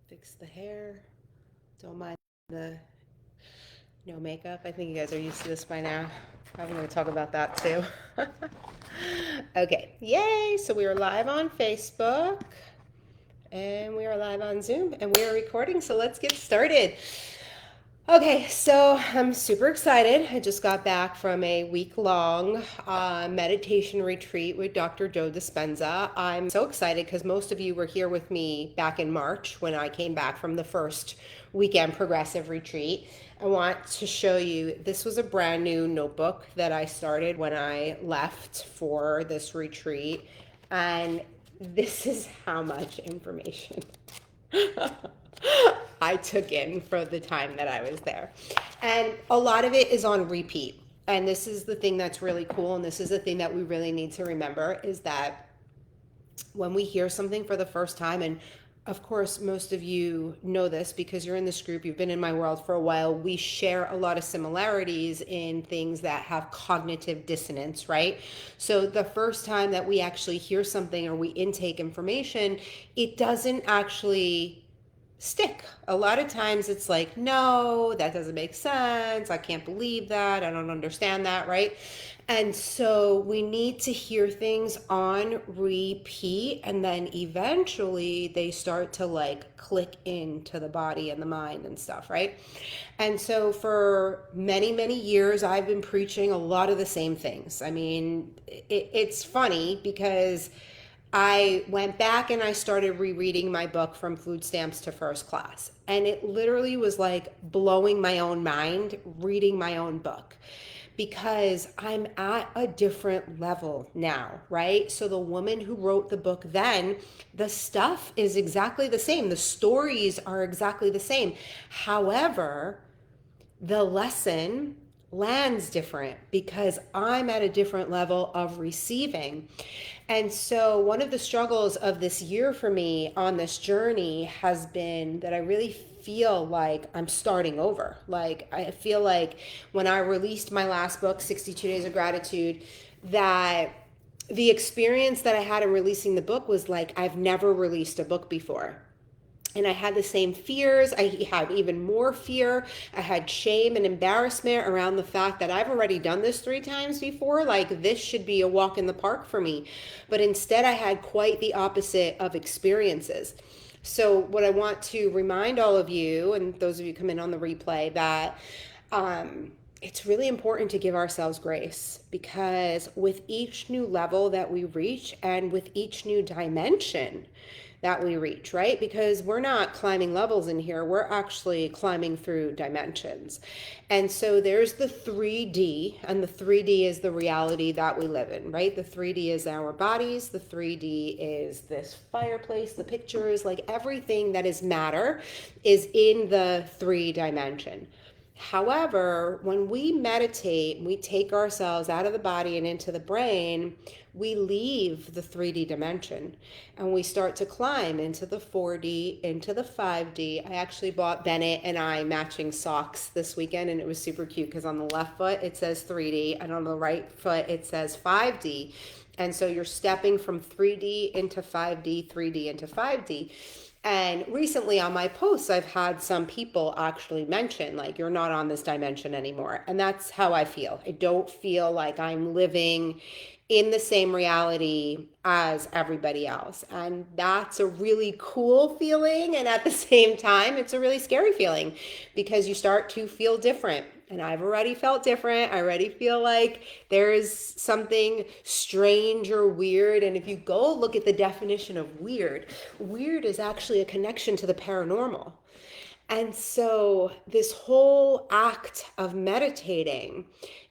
Fix the hair. Don't mind the no makeup. I think you guys are used to this by now. I'm going to talk about that too. Okay, yay! So we are live on Facebook and we are live on Zoom and we are recording. So let's get started. Okay, so I'm super excited. I just got back from a week-long meditation retreat with Dr. Joe Dispenza. I'm so excited because most of you were here with me back in March when I came back from the first weekend progressive retreat. I want to show you, this was a brand new notebook that I started when I left for this retreat. And this is how much information I took in for the time that I was there. And a lot of it is on repeat. And this is the thing that's really cool. And this is the thing that we really need to remember is that when we hear something for the first time, and of course, most of you know this because you're in this group, you've been in my world for a while. We share a lot of similarities in things that have cognitive dissonance, right? So the first time that we actually hear something or we intake information, it doesn't actually stick. A lot of times it's like, no, that doesn't make sense. I can't believe that. I don't understand that, right? And so we need to hear things on repeat, and then eventually they start to like click into the body and the mind and stuff, right? And so for many, many years, I've been preaching a lot of the same things. I mean, it's funny because I went back and I started rereading my book From Food Stamps to First Class. And it literally was like blowing my own mind reading my own book because I'm at a different level now, right? So the woman who wrote the book then, the stuff is exactly the same. The stories are exactly the same. However, the lesson lands different because I'm at a different level of receiving. And so, one of the struggles of this year for me on this journey has been that I really feel like I'm starting over. Like, I feel like when I released my last book, 62 Days of Gratitude, that the experience that I had in releasing the book was like I've never released a book before. And I had the same fears. I had even more fear. I had shame and embarrassment around the fact that I've already done this 3 times before. Like, this should be a walk in the park for me. But instead, I had quite the opposite of experiences. So, what I want to remind all of you, and those of you come in on the replay, that it's really important to give ourselves grace because with each new level that we reach and with each new dimension, that we reach, right? Because we're not climbing levels in here, we're actually climbing through dimensions. And so there's the 3D, and the 3D is the reality that we live in, right? The 3D is our bodies, the 3D is this fireplace, the pictures, like everything that is matter is in the 3 dimension. However, when we meditate, we take ourselves out of the body and into the brain, we leave the 3D dimension and we start to climb into the 4D, into the 5D. I actually bought Bennett and I matching socks this weekend and it was super cute because on the left foot it says 3D and on the right foot it says 5D. And so you're stepping from 3D into 5D, 3D into 5D. And recently on my posts, I've had some people actually mention, like, you're not on this dimension anymore. And that's how I feel. I don't feel like I'm living in the same reality as everybody else. And that's a really cool feeling. And at the same time, it's a really scary feeling because you start to feel different. And I've already felt different. I already feel like there's something strange or weird. And if you go look at the definition of weird, weird is actually a connection to the paranormal. And so, this whole act of meditating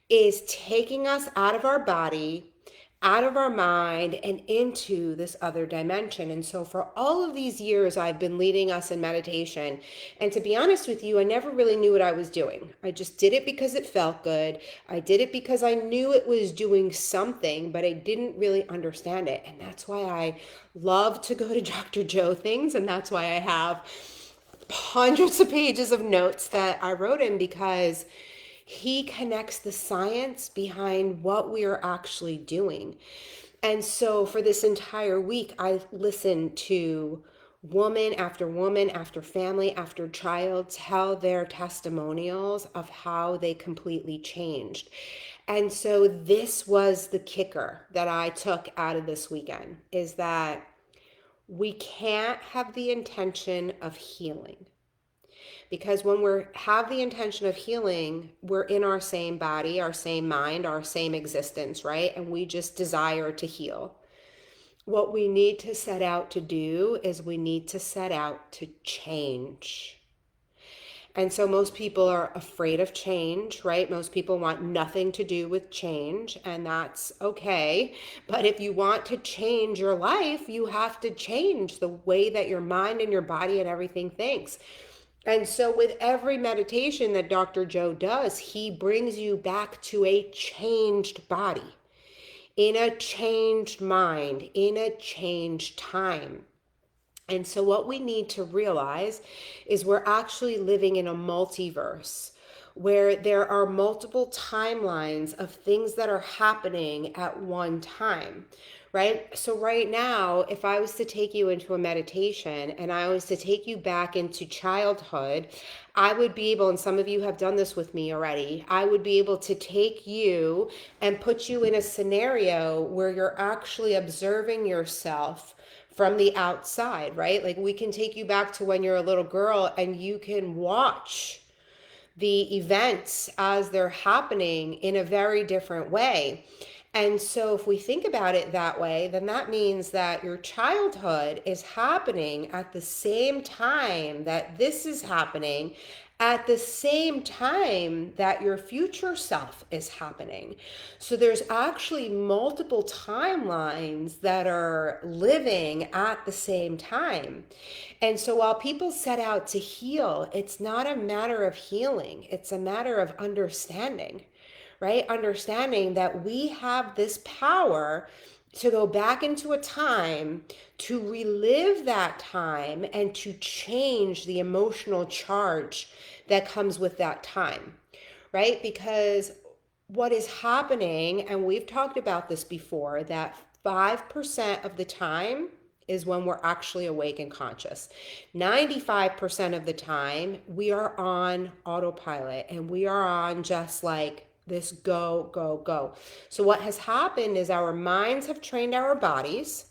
is taking us out of our body, out of our mind, and into this other dimension. And so, for all of these years, I've been leading us in meditation. And to be honest with you, I never really knew what I was doing. I just did it because it felt good. I did it because I knew it was doing something, but I didn't really understand it. And that's why I love to go to Dr. Joe things. And that's why I have hundreds of pages of notes that I wrote in because he connects the science behind what we are actually doing. And so for this entire week, I listened to woman after woman, after family, after child tell their testimonials of how they completely changed. And so this was the kicker that I took out of this weekend, is that we can't have the intention of healing, because when we have the intention of healing, we're in our same body, our same mind, our same existence, right? And we just desire to heal. What we need to set out to do is we need to set out to change. And so most people are afraid of change, right? Most people want nothing to do with change, and that's okay. But if you want to change your life, you have to change the way that your mind and your body and everything thinks. And so, with every meditation that Dr. Joe does, he brings you back to a changed body, in a changed mind, in a changed time. And so, what we need to realize is we're actually living in a multiverse where there are multiple timelines of things that are happening at one time, right? So, right now, if I was to take you into a meditation and I was to take you back into childhood, I would be able, and some of you have done this with me already, I would be able to take you and put you in a scenario where you're actually observing yourself from the outside, right? Like we can take you back to when you're a little girl and you can watch the events as they're happening in a very different way. And so if we think about it that way, then that means that your childhood is happening at the same time that this is happening, at the same time that your future self is happening. So there's actually multiple timelines that are living at the same time. And so while people set out to heal, it's not a matter of healing, it's a matter of understanding, right? Understanding that we have this power to go back into a time, to relive that time, and to change the emotional charge that comes with that time, right? Because what is happening, and we've talked about this before, that 5% of the time is when we're actually awake and conscious. 95% of the time, we are on autopilot and we are on just like this go, go, go. So, what has happened is our minds have trained our bodies,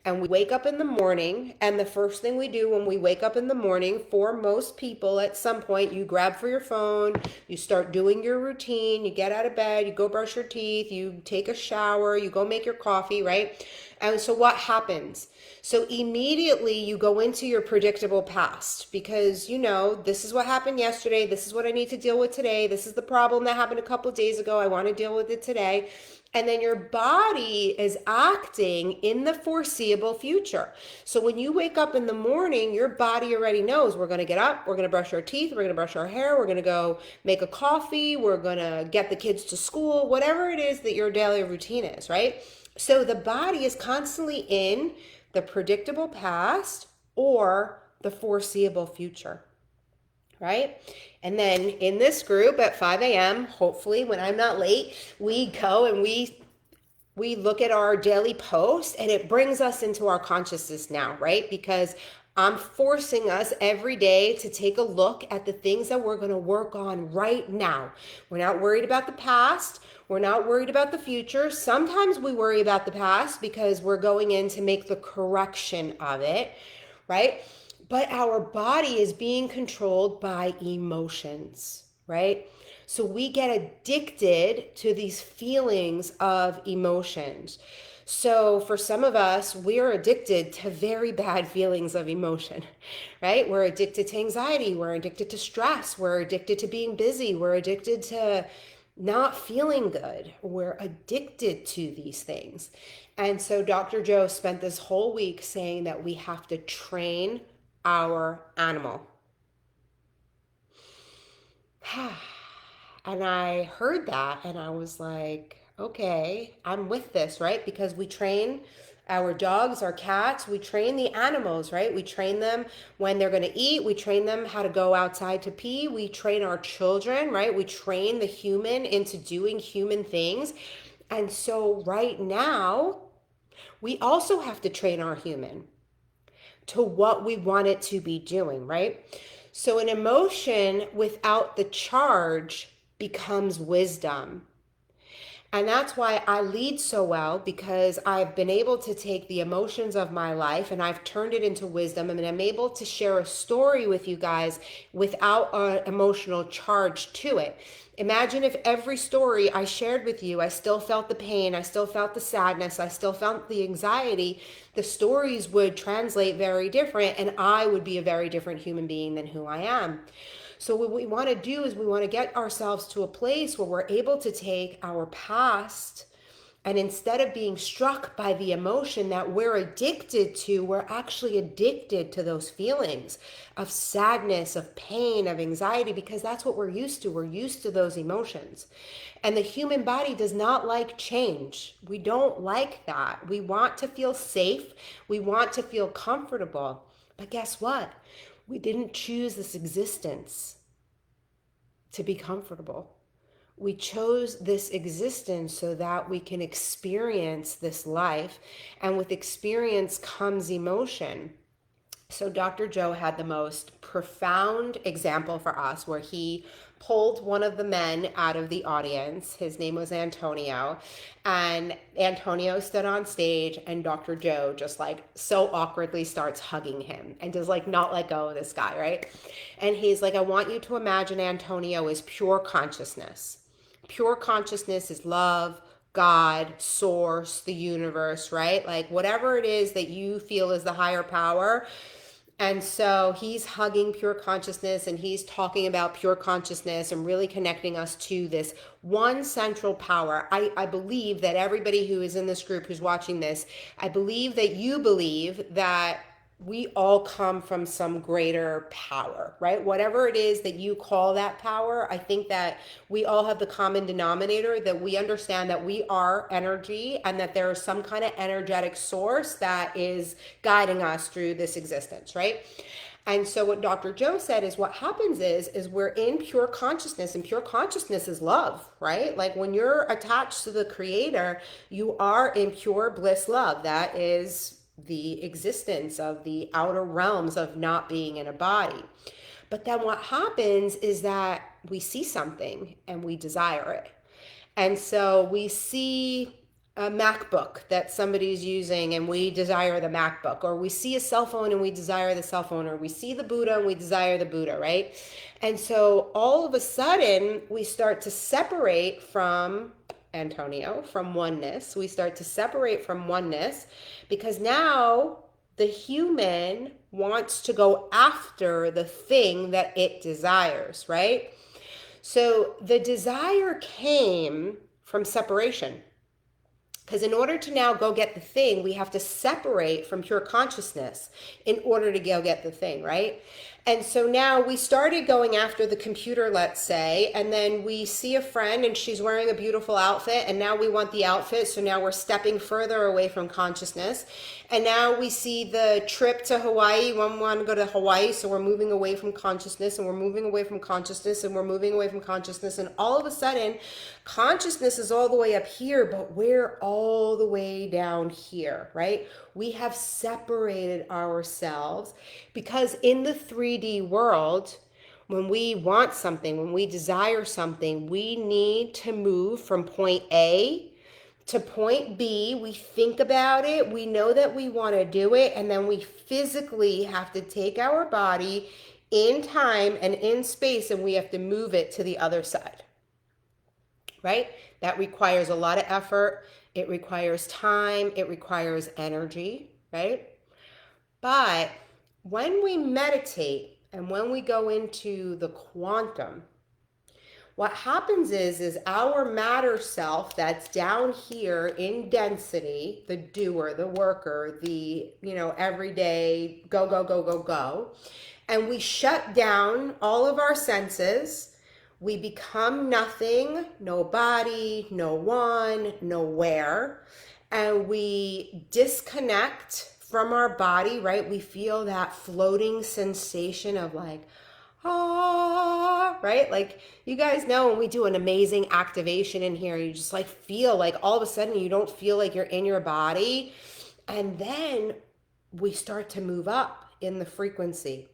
and we wake up in the morning, and the first thing we do when we wake up in the morning, for most people at some point, you grab for your phone, you start doing your routine, you get out of bed, you go brush your teeth, you take a shower, you go make your coffee, right? And so what happens? So immediately you go into your predictable past, because you know this is what happened yesterday, this is what I need to deal with today, this is the problem that happened a couple of days ago, I want to deal with it today. And then your body is acting in the foreseeable future. So when you wake up in the morning, your body already knows we're going to get up, we're going to brush our teeth, we're going to brush our hair, we're going to go make a coffee, we're going to get the kids to school, whatever it is that your daily routine is, right? So the body is constantly in the predictable past or the foreseeable future, right? And then in this group at 5 a.m., hopefully when I'm not late, we go and we look at our daily post, and it brings us into our consciousness now, right? Because I'm forcing us every day to take a look at the things that we're going to work on right now. We're not worried about the past. We're not worried about the future. Sometimes we worry about the past because we're going in to make the correction of it, right? But our body is being controlled by emotions, right? So we get addicted to these feelings of emotions. So for some of us, we are addicted to very bad feelings of emotion, right? We're addicted to anxiety. We're addicted to stress. We're addicted to being busy. We're addicted to not feeling good. We're addicted to these things. And so Dr. Joe spent this whole week saying that we have to train our animal. And I heard that and I was like, okay, I'm with this, right? Because we train our dogs, our cats, we train the animals, right? We train them when they're going to eat. We train them how to go outside to pee. We train our children, right? We train the human into doing human things. And so right now, we also have to train our human. to what we want it to be doing, right? So an emotion without the charge becomes wisdom. And that's why I lead so well, because I've been able to take the emotions of my life and I've turned it into wisdom. And I'm able to share a story with you guys without an emotional charge to it. Imagine if every story I shared with you, I still felt the pain, I still felt the sadness, I still felt the anxiety. The stories would translate very different, and I would be a very different human being than who I am. So what we want to do is we want to get ourselves to a place where we're able to take our past, and instead of being struck by the emotion that we're addicted to, we're actually addicted to those feelings of sadness, of pain, of anxiety, because that's what we're used to. We're used to those emotions. And the human body does not like change. We don't like that. We want to feel safe. We want to feel comfortable. But guess what? We didn't choose this existence to be comfortable. We chose this existence so that we can experience this life. And with experience comes emotion. So Dr. Joe had the most profound example for us where he pulled one of the men out of the audience. His name was Antonio. And Antonio stood on stage, and Dr. Joe just like so awkwardly starts hugging him and does like not let go of this guy, right? And he's like, I want you to imagine Antonio is pure consciousness. Pure consciousness is love, God, source, the universe, right? Like whatever it is that you feel is the higher power. And so he's hugging pure consciousness, and he's talking about pure consciousness and really connecting us to this one central power. I believe that everybody who is in this group who's watching this, I believe that you believe that we all come from some greater power, right? Whatever it is that you call that power, I think that we all have the common denominator that we understand that we are energy, and that there is some kind of energetic source that is guiding us through this existence, right? And so what Dr. Joe said is what happens is we're in pure consciousness, and pure consciousness is love, right? Like when you're attached to the creator, you are in pure bliss love. That is the existence of the outer realms of not being in a body. But then what happens is that we see something and we desire it. And so we see a MacBook that somebody's using and we desire the MacBook, or we see a cell phone and we desire the cell phone, or we see the Buddha and we desire the Buddha, right? And so all of a sudden we start to separate from Antonio, from oneness. We start to separate from oneness because now the human wants to go after the thing that it desires, right? So the desire came from separation. Because in order to now go get the thing, we have to separate from pure consciousness in order to go get the thing, right? And so now we started going after the computer, let's say, and then we see a friend and she's wearing a beautiful outfit, and now we want the outfit. So now we're stepping further away from consciousness. And now we see the trip to Hawaii. We want to go to Hawaii, so we're moving away from consciousness, and we're moving away from consciousness, and we're moving away from consciousness. And all of a sudden, consciousness is all the way up here, but we're all the way down here, right? We have separated ourselves because in the 3D world, when we want something, when we desire something, we need to move from point A to point B. We think about it, we know that we want to do it, and then we physically have to take our body in time and in space, and we have to move it to the other side, right? That requires a lot of effort. It requires time. It requires energy, right? But when we meditate and when we go into the quantum, what happens is our matter self that's down here in density, the doer, the worker, the, everyday go, go, go, go, go, and we shut down all of our senses. We become nothing, no body, no one, nowhere, and we disconnect from our body, right? We feel that floating sensation of like, ah, right? Like you guys know when we do an amazing activation in here, you just like feel like all of a sudden you don't feel like you're in your body. And then we start to move up in the frequency.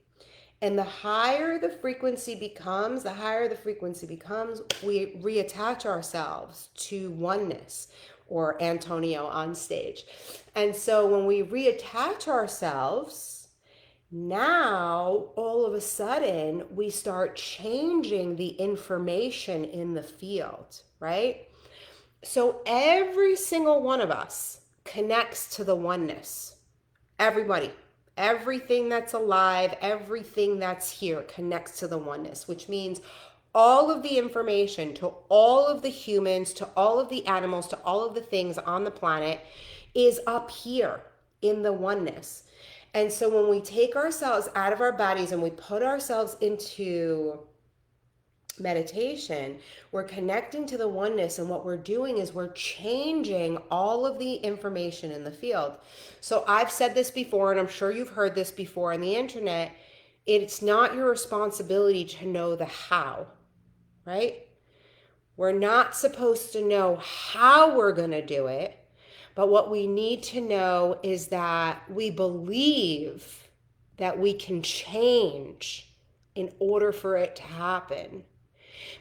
And the higher the frequency becomes, we reattach ourselves to oneness, or Antonio on stage. And so when we reattach ourselves, now all of a sudden we start changing the information in the field, right? So every single one of us connects to the oneness. Everybody. Everything that's alive, everything that's here connects to the oneness, which means all of the information to all of the humans, to all of the animals, to all of the things on the planet is up here in the oneness. And so when we take ourselves out of our bodies and we put ourselves into meditation, we're connecting to the oneness, and what we're doing is we're changing all of the information in the field. So I've said this before, and I'm sure you've heard this before on the internet. It's not your responsibility to know the how, right? We're not supposed to know how we're going to do it, but what we need to know is that we believe that we can change in order for it to happen.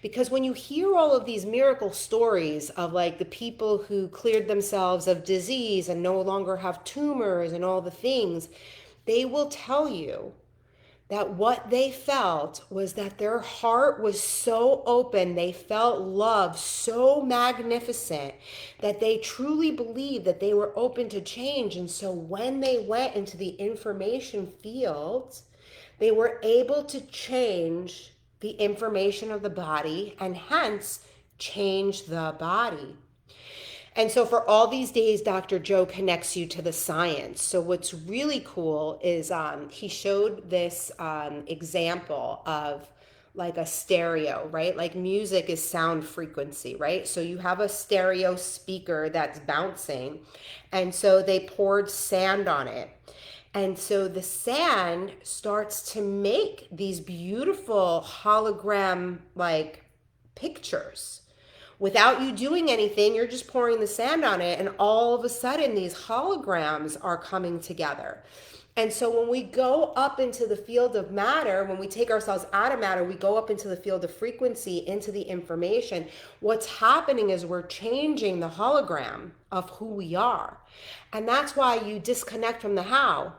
Because when you hear all of these miracle stories of like the people who cleared themselves of disease and no longer have tumors and all the things, they will tell you that what they felt was that their heart was so open, they felt love so magnificent that they truly believed that they were open to change. And so when they went into the information field, they were able to change the information of the body and hence change the body. And so for all these days, Dr. Joe connects you to the science. So what's really cool is he showed this example of like a stereo, right? Like music is sound frequency, right? So you have a stereo speaker that's bouncing. And so they poured sand on it. And so the sand starts to make these beautiful hologram like pictures. Without you doing anything, you're just pouring the sand on it, and all of a sudden these holograms are coming together. And so when we go up into the field of matter, when we take ourselves out of matter, we go up into the field of frequency, into the information. What's happening is we're changing the hologram of who we are. And that's why you disconnect from the how.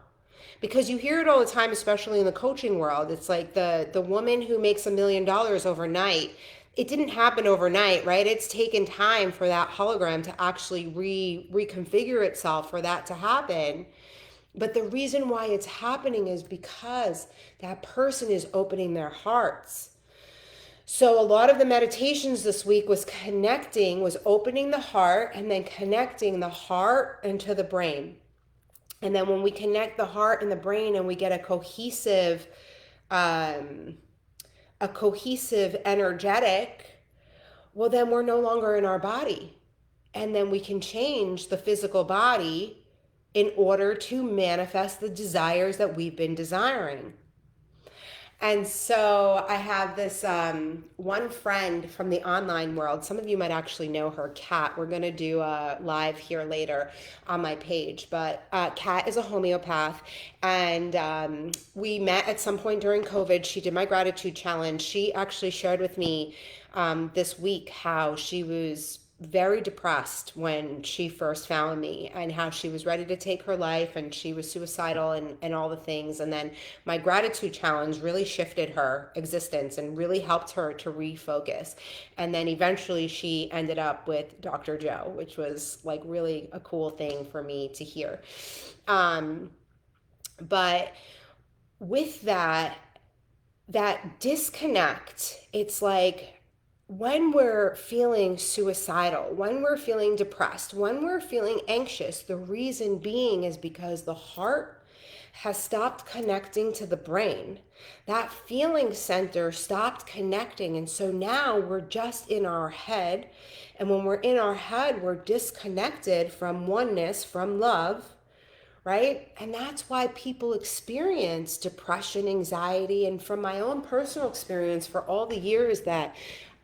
Because you hear it all the time, especially in the coaching world. It's like the woman who makes $1 million overnight. It didn't happen overnight, right? It's taken time for that hologram to actually reconfigure itself for that to happen. But the reason why it's happening is because that person is opening their hearts. So a lot of the meditations this week was opening the heart and then connecting the heart into the brain. And then when we connect the heart and the brain and we get a cohesive energetic, well, then we're no longer in our body. And then we can change the physical body in order to manifest the desires that we've been desiring. And so I have this one friend from the online world. Some of you might actually know her, Kat. We're going to do a live here later on my page. But Kat is a homeopath. And we met at some point during COVID. She did my gratitude challenge. She actually shared with me this week how she was very depressed when she first found me and how she was ready to take her life and she was suicidal and all the things. And then my gratitude challenge really shifted her existence and really helped her to refocus. And then eventually she ended up with Dr. Joe, which was like really a cool thing for me to hear. But with that disconnect, it's like, when we're feeling suicidal, when we're feeling depressed, when we're feeling anxious, the reason being is because the heart has stopped connecting to the brain. That feeling center stopped connecting. And so now we're just in our head. And when we're in our head, we're disconnected from oneness, from love, right? And that's why people experience depression, anxiety. And from my own personal experience, for all the years that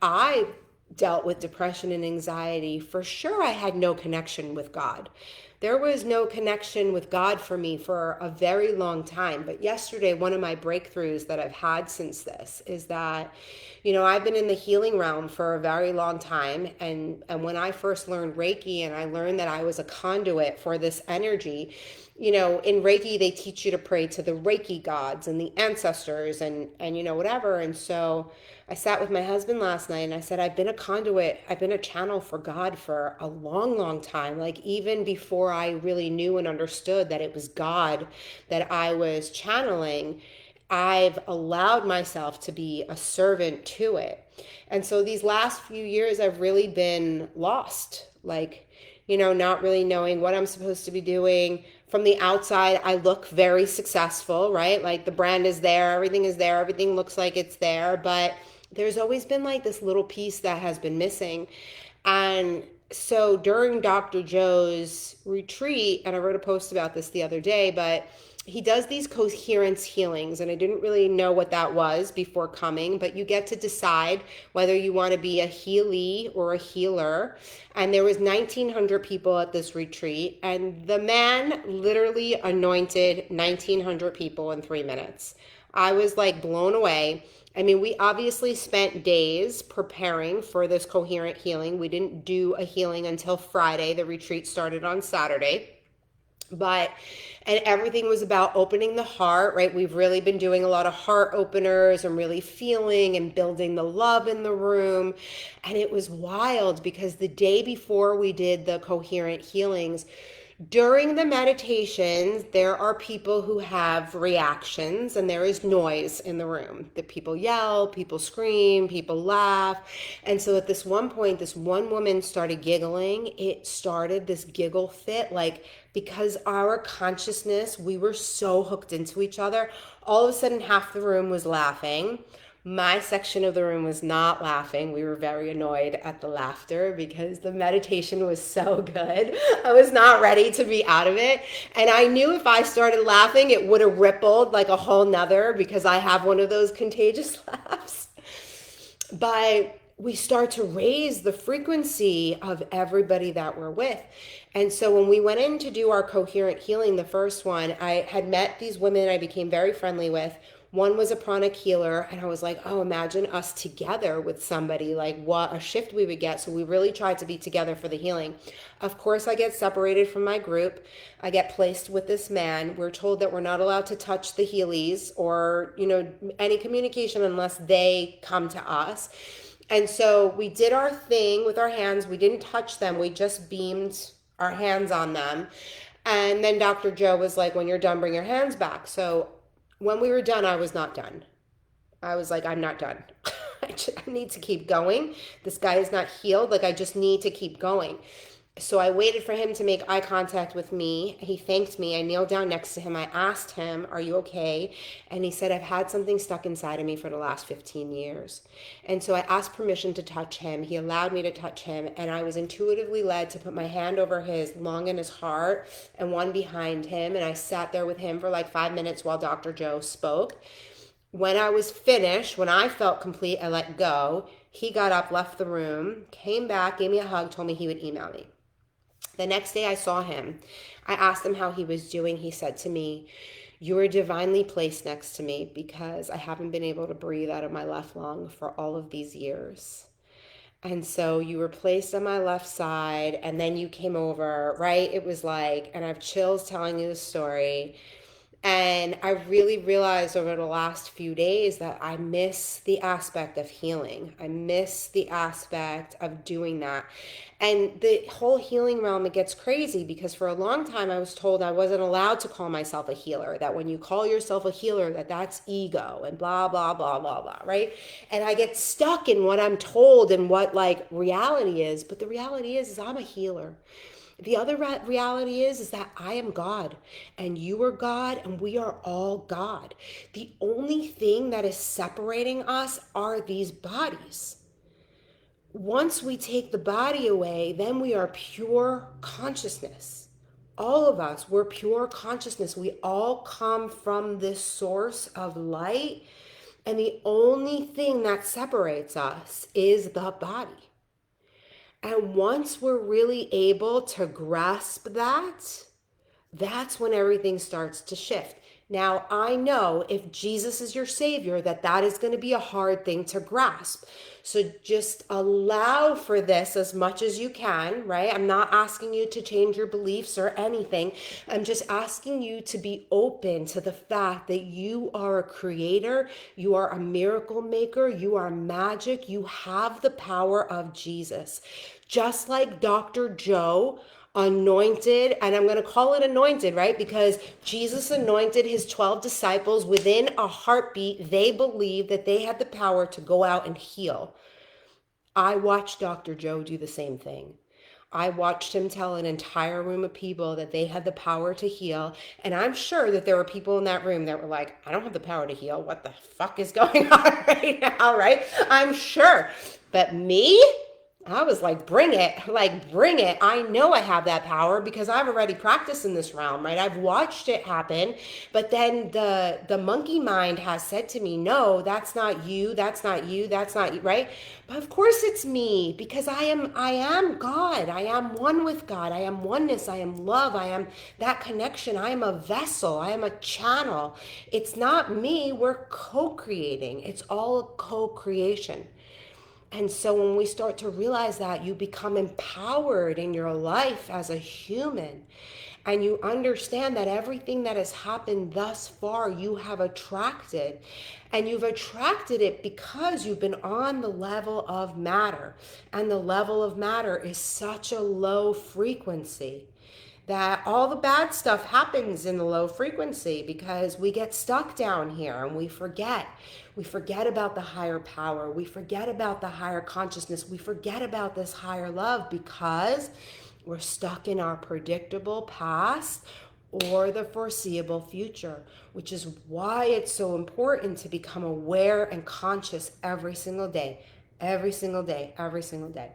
I dealt with depression and anxiety, for sure I had no connection with God. there was no connection with God for me for a very long time. But yesterday, one of my breakthroughs that I've had since this is that, I've been in the healing realm for a very long time. And when I first learned Reiki and I learned that I was a conduit for this energy, in Reiki, they teach you to pray to the Reiki gods and the ancestors and whatever. And so I sat with my husband last night and I said, I've been a conduit, I've been a channel for God for a long, long time. Like even before I really knew and understood that it was God that I was channeling, I've allowed myself to be a servant to it. And so these last few years, I've really been lost, like, not really knowing what I'm supposed to be doing. From the outside, I look very successful, right? Like the brand is there, everything looks like it's there, but there's always been like this little piece that has been missing. And so during Dr. Joe's retreat, and I wrote a post about this the other day, but he does these coherence healings, and I didn't really know what that was before coming, but you get to decide whether you want to be a healee or a healer. And there was 1,900 people at this retreat, and the man literally anointed 1,900 people in 3 minutes. I was like blown away. I mean, we obviously spent days preparing for this coherent healing. We didn't do a healing until Friday. The retreat started on Saturday. And everything was about opening the heart, right? We've really been doing a lot of heart openers and really feeling and building the love in the room. And it was wild because the day before we did the coherent healings, during the meditations, there are people who have reactions and there is noise in the room. The people yell, people scream, people laugh. And so at this one point, this one woman started giggling. It started this giggle fit, like because our consciousness, we were so hooked into each other. All of a sudden, half the room was laughing. My section of the room was not laughing. We were very annoyed at the laughter because the meditation was so good. I was not ready to be out of it. And I knew if I started laughing, it would have rippled like a whole nother because I have one of those contagious laughs. But we start to raise the frequency of everybody that we're with. And so when we went in to do our coherent healing, the first one, I had met these women I became very friendly with. One was a pranic healer, and I was like, oh, imagine us together with somebody, like what a shift we would get. So we really tried to be together for the healing. Of course, I get separated from my group. I get placed with this man. We're told that we're not allowed to touch the healies or, any communication unless they come to us. And so we did our thing with our hands. We didn't touch them. We just beamed our hands on them. And then Dr. Joe was like, when you're done, bring your hands back. So when we were done, I was not done. I was like, I'm not done. I need to keep going. This guy is not healed. Like, I just need to keep going. So I waited for him to make eye contact with me. He thanked me. I kneeled down next to him. I asked him, are you okay? And he said, I've had something stuck inside of me for the last 15 years. And so I asked permission to touch him. He allowed me to touch him. And I was intuitively led to put my hand over his lung and his heart and one behind him. And I sat there with him for like 5 minutes while Dr. Joe spoke. When I was finished, when I felt complete, I let go. He got up, left the room, came back, gave me a hug, told me he would email me. The next day I saw him. I asked him how he was doing. He said to me, you were divinely placed next to me because I haven't been able to breathe out of my left lung for all of these years. And so you were placed on my left side and then you came over, right? It was like, and I have chills telling you the story. And I really realized over the last few days that I miss the aspect of healing. I miss the aspect of doing that. And the whole healing realm, it gets crazy because for a long time I was told I wasn't allowed to call myself a healer, that when you call yourself a healer, that's ego and blah, blah, blah, blah, blah, right? And I get stuck in what I'm told and what like reality is. But the reality is I'm a healer. The other reality is that I am God and you are God and we are all God. The only thing that is separating us are these bodies. Once we take the body away, then we are pure consciousness. All of us, we're pure consciousness. We all come from this source of light. And the only thing that separates us is the body. And once we're really able to grasp that, that's when everything starts to shift. Now, I know if Jesus is your savior, that is going to be a hard thing to grasp. So just allow for this as much as you can, right? I'm not asking you to change your beliefs or anything. I'm just asking you to be open to the fact that you are a creator, you are a miracle maker, you are magic, you have the power of Jesus. Just like Dr. Joe anointed, and I'm going to call it anointed, right? Because Jesus anointed his 12 disciples within a heartbeat. They believed that they had the power to go out and heal. I watched Dr. Joe do the same thing. I watched him tell an entire room of people that they had the power to heal. And I'm sure that there were people in that room that were like, I don't have the power to heal. What the fuck is going on right now, right? I'm sure. But me? I was like, bring it, like, bring it. I know I have that power because I've already practiced in this realm, right? I've watched it happen. But then the monkey mind has said to me, no, that's not you. That's not you. That's not you, right? But of course it's me because I am God. I am one with God. I am oneness. I am love. I am that connection. I am a vessel. I am a channel. It's not me. We're co-creating. It's all a co-creation. And so when we start to realize that, you become empowered in your life as a human, and you understand that everything that has happened thus far, you have attracted. And you've attracted it because you've been on the level of matter. And the level of matter is such a low frequency that all the bad stuff happens in the low frequency because we get stuck down here and we forget. We forget about the higher power. We forget about the higher consciousness. We forget about this higher love because we're stuck in our predictable past or the foreseeable future, which is why it's so important to become aware and conscious every single day, every single day, every single day.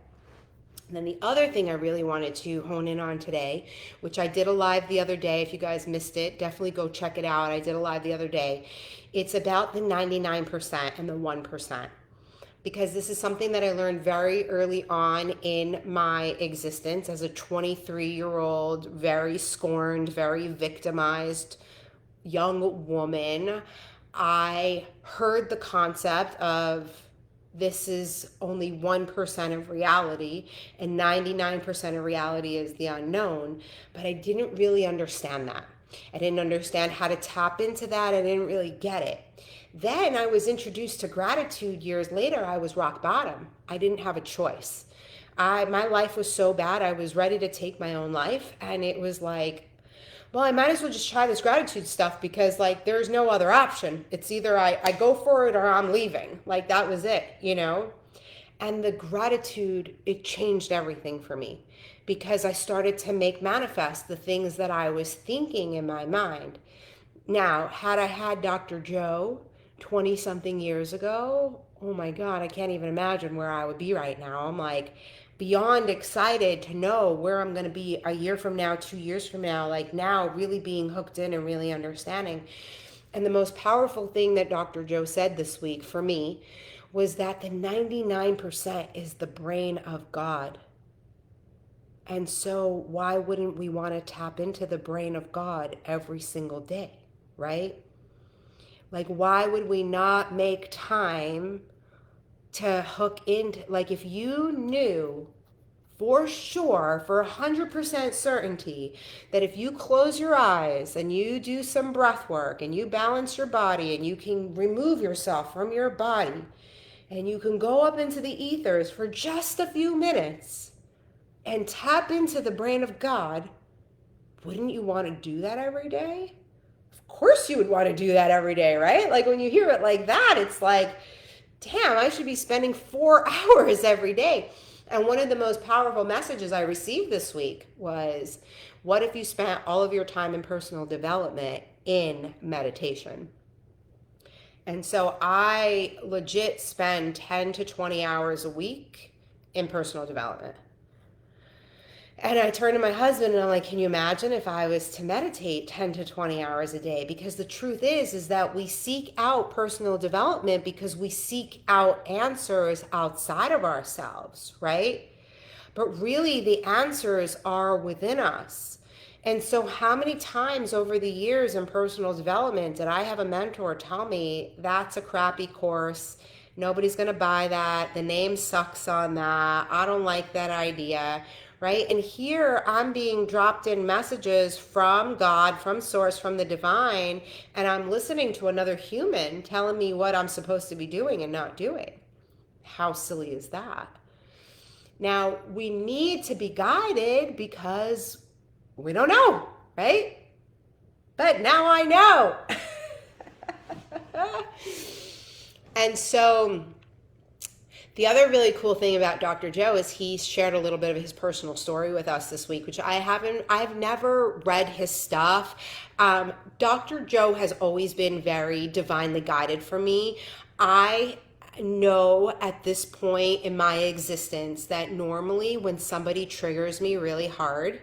And then the other thing I really wanted to hone in on today, which I did a live the other day. If you guys missed it, definitely go check it out. I did a live the other day. It's about the 99% and the 1%. Because this is something that I learned very early on in my existence as a 23-year-old, very scorned, very victimized young woman. I heard the concept of this is only 1% of reality and 99% of reality is the unknown, but I didn't really understand that. I didn't understand how to tap into that. I didn't really get it. Then I was introduced to gratitude years later. I was rock bottom. I didn't have a choice. My life was so bad. I was ready to take my own life. And it was like, well, I might as well just try this gratitude stuff because like there's no other option. It's either I go for it or I'm leaving. Like that was it, you know? And the gratitude, it changed everything for me because I started to make manifest the things that I was thinking in my mind. Now, had I had Dr. Joe 20 something years ago, oh my God, I can't even imagine where I would be right now. I'm like, beyond excited to know where I'm going to be a year from now, 2 years from now, like now really being hooked in and really understanding. And the most powerful thing that Dr. Joe said this week for me was that the 99% is the brain of God. And so why wouldn't we want to tap into the brain of God every single day, right? Like, why would we not make time to hook into, like, if you knew for sure, for 100% certainty, that if you close your eyes and you do some breath work and you balance your body and you can remove yourself from your body and you can go up into the ethers for just a few minutes and tap into the brain of God, wouldn't you want to do that every day? Of course you would want to do that every day, right? Like when you hear it like that, it's like, damn, I should be spending 4 hours every day. And one of the most powerful messages I received this week was, what if you spent all of your time in personal development in meditation? And so I legit spend 10 to 20 hours a week in personal development. And I turned to my husband and I'm like, can you imagine if I was to meditate 10 to 20 hours a day? Because the truth is that we seek out personal development because we seek out answers outside of ourselves, right? but really the answers are within us. And so, how many times over the years in personal development did I have a mentor tell me, that's a crappy course? Nobody's going to buy that. The name sucks on that. I don't like that idea. Right? And here I'm being dropped in messages from God, from source, from the divine, and I'm listening to another human telling me what I'm supposed to be doing and not doing. How silly is that? Now, we need to be guided because we don't know, right? But now I know. And so the other really cool thing about Dr. Joe is he shared a little bit of his personal story with us this week, which I've never read his stuff. Dr. Joe has always been very divinely guided for me. I know at this point in my existence that normally when somebody triggers me really hard,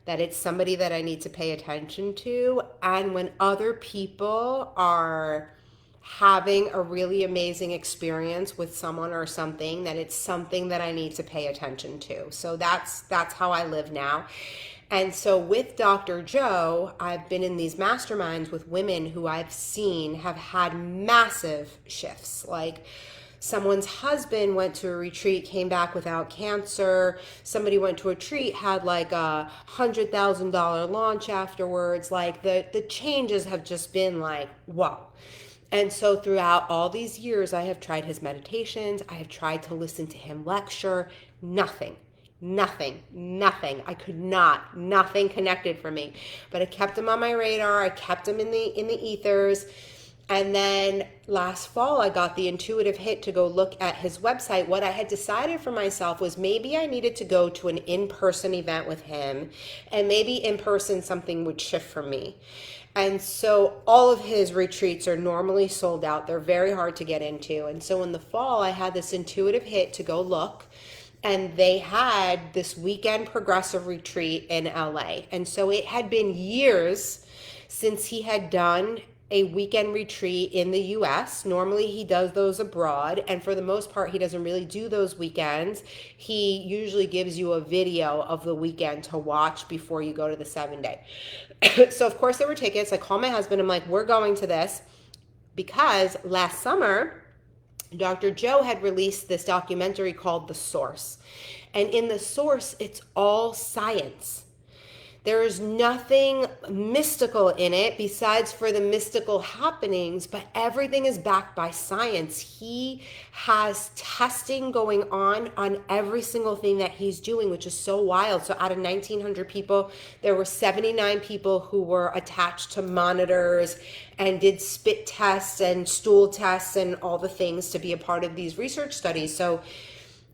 that it's somebody that I need to pay attention to. And when other people are having a really amazing experience with someone or something, that it's something that I need to pay attention to. So that's how I live now. And so with Dr. Joe, I've been in these masterminds with women who I've seen have had massive shifts. Like someone's husband went to a retreat, came back without cancer. Somebody went to a retreat, had like a $100,000 launch afterwards. Like the changes have just been like, whoa. And so throughout all these years, I have tried his meditations. I have tried to listen to him lecture. Nothing. I could not. Nothing connected for me. But I kept him on my radar. I kept him in the ethers. And then last fall, I got the intuitive hit to go look at his website. What I had decided for myself was maybe I needed to go to an in-person event with him, and maybe in person something would shift for me. And so all of his retreats are normally sold out. They're very hard to get into. And so in the fall, I had this intuitive hit to go look. And they had this weekend progressive retreat in LA. And so it had been years since he had done a weekend retreat in the US. Normally he does those abroad, and for the most part he doesn't really do those weekends. He usually gives you a video of the weekend to watch before you go to the 7-day. So of course there were tickets. I called my husband. I'm like, we're going to this, because last summer Dr. Joe had released this documentary called The Source. And in The Source, it's all science. There is nothing mystical in it besides for the mystical happenings, but everything is backed by science. He has testing going on every single thing that he's doing, which is so wild. So out of 1,900 people, there were 79 people who were attached to monitors and did spit tests and stool tests and all the things to be a part of these research studies. So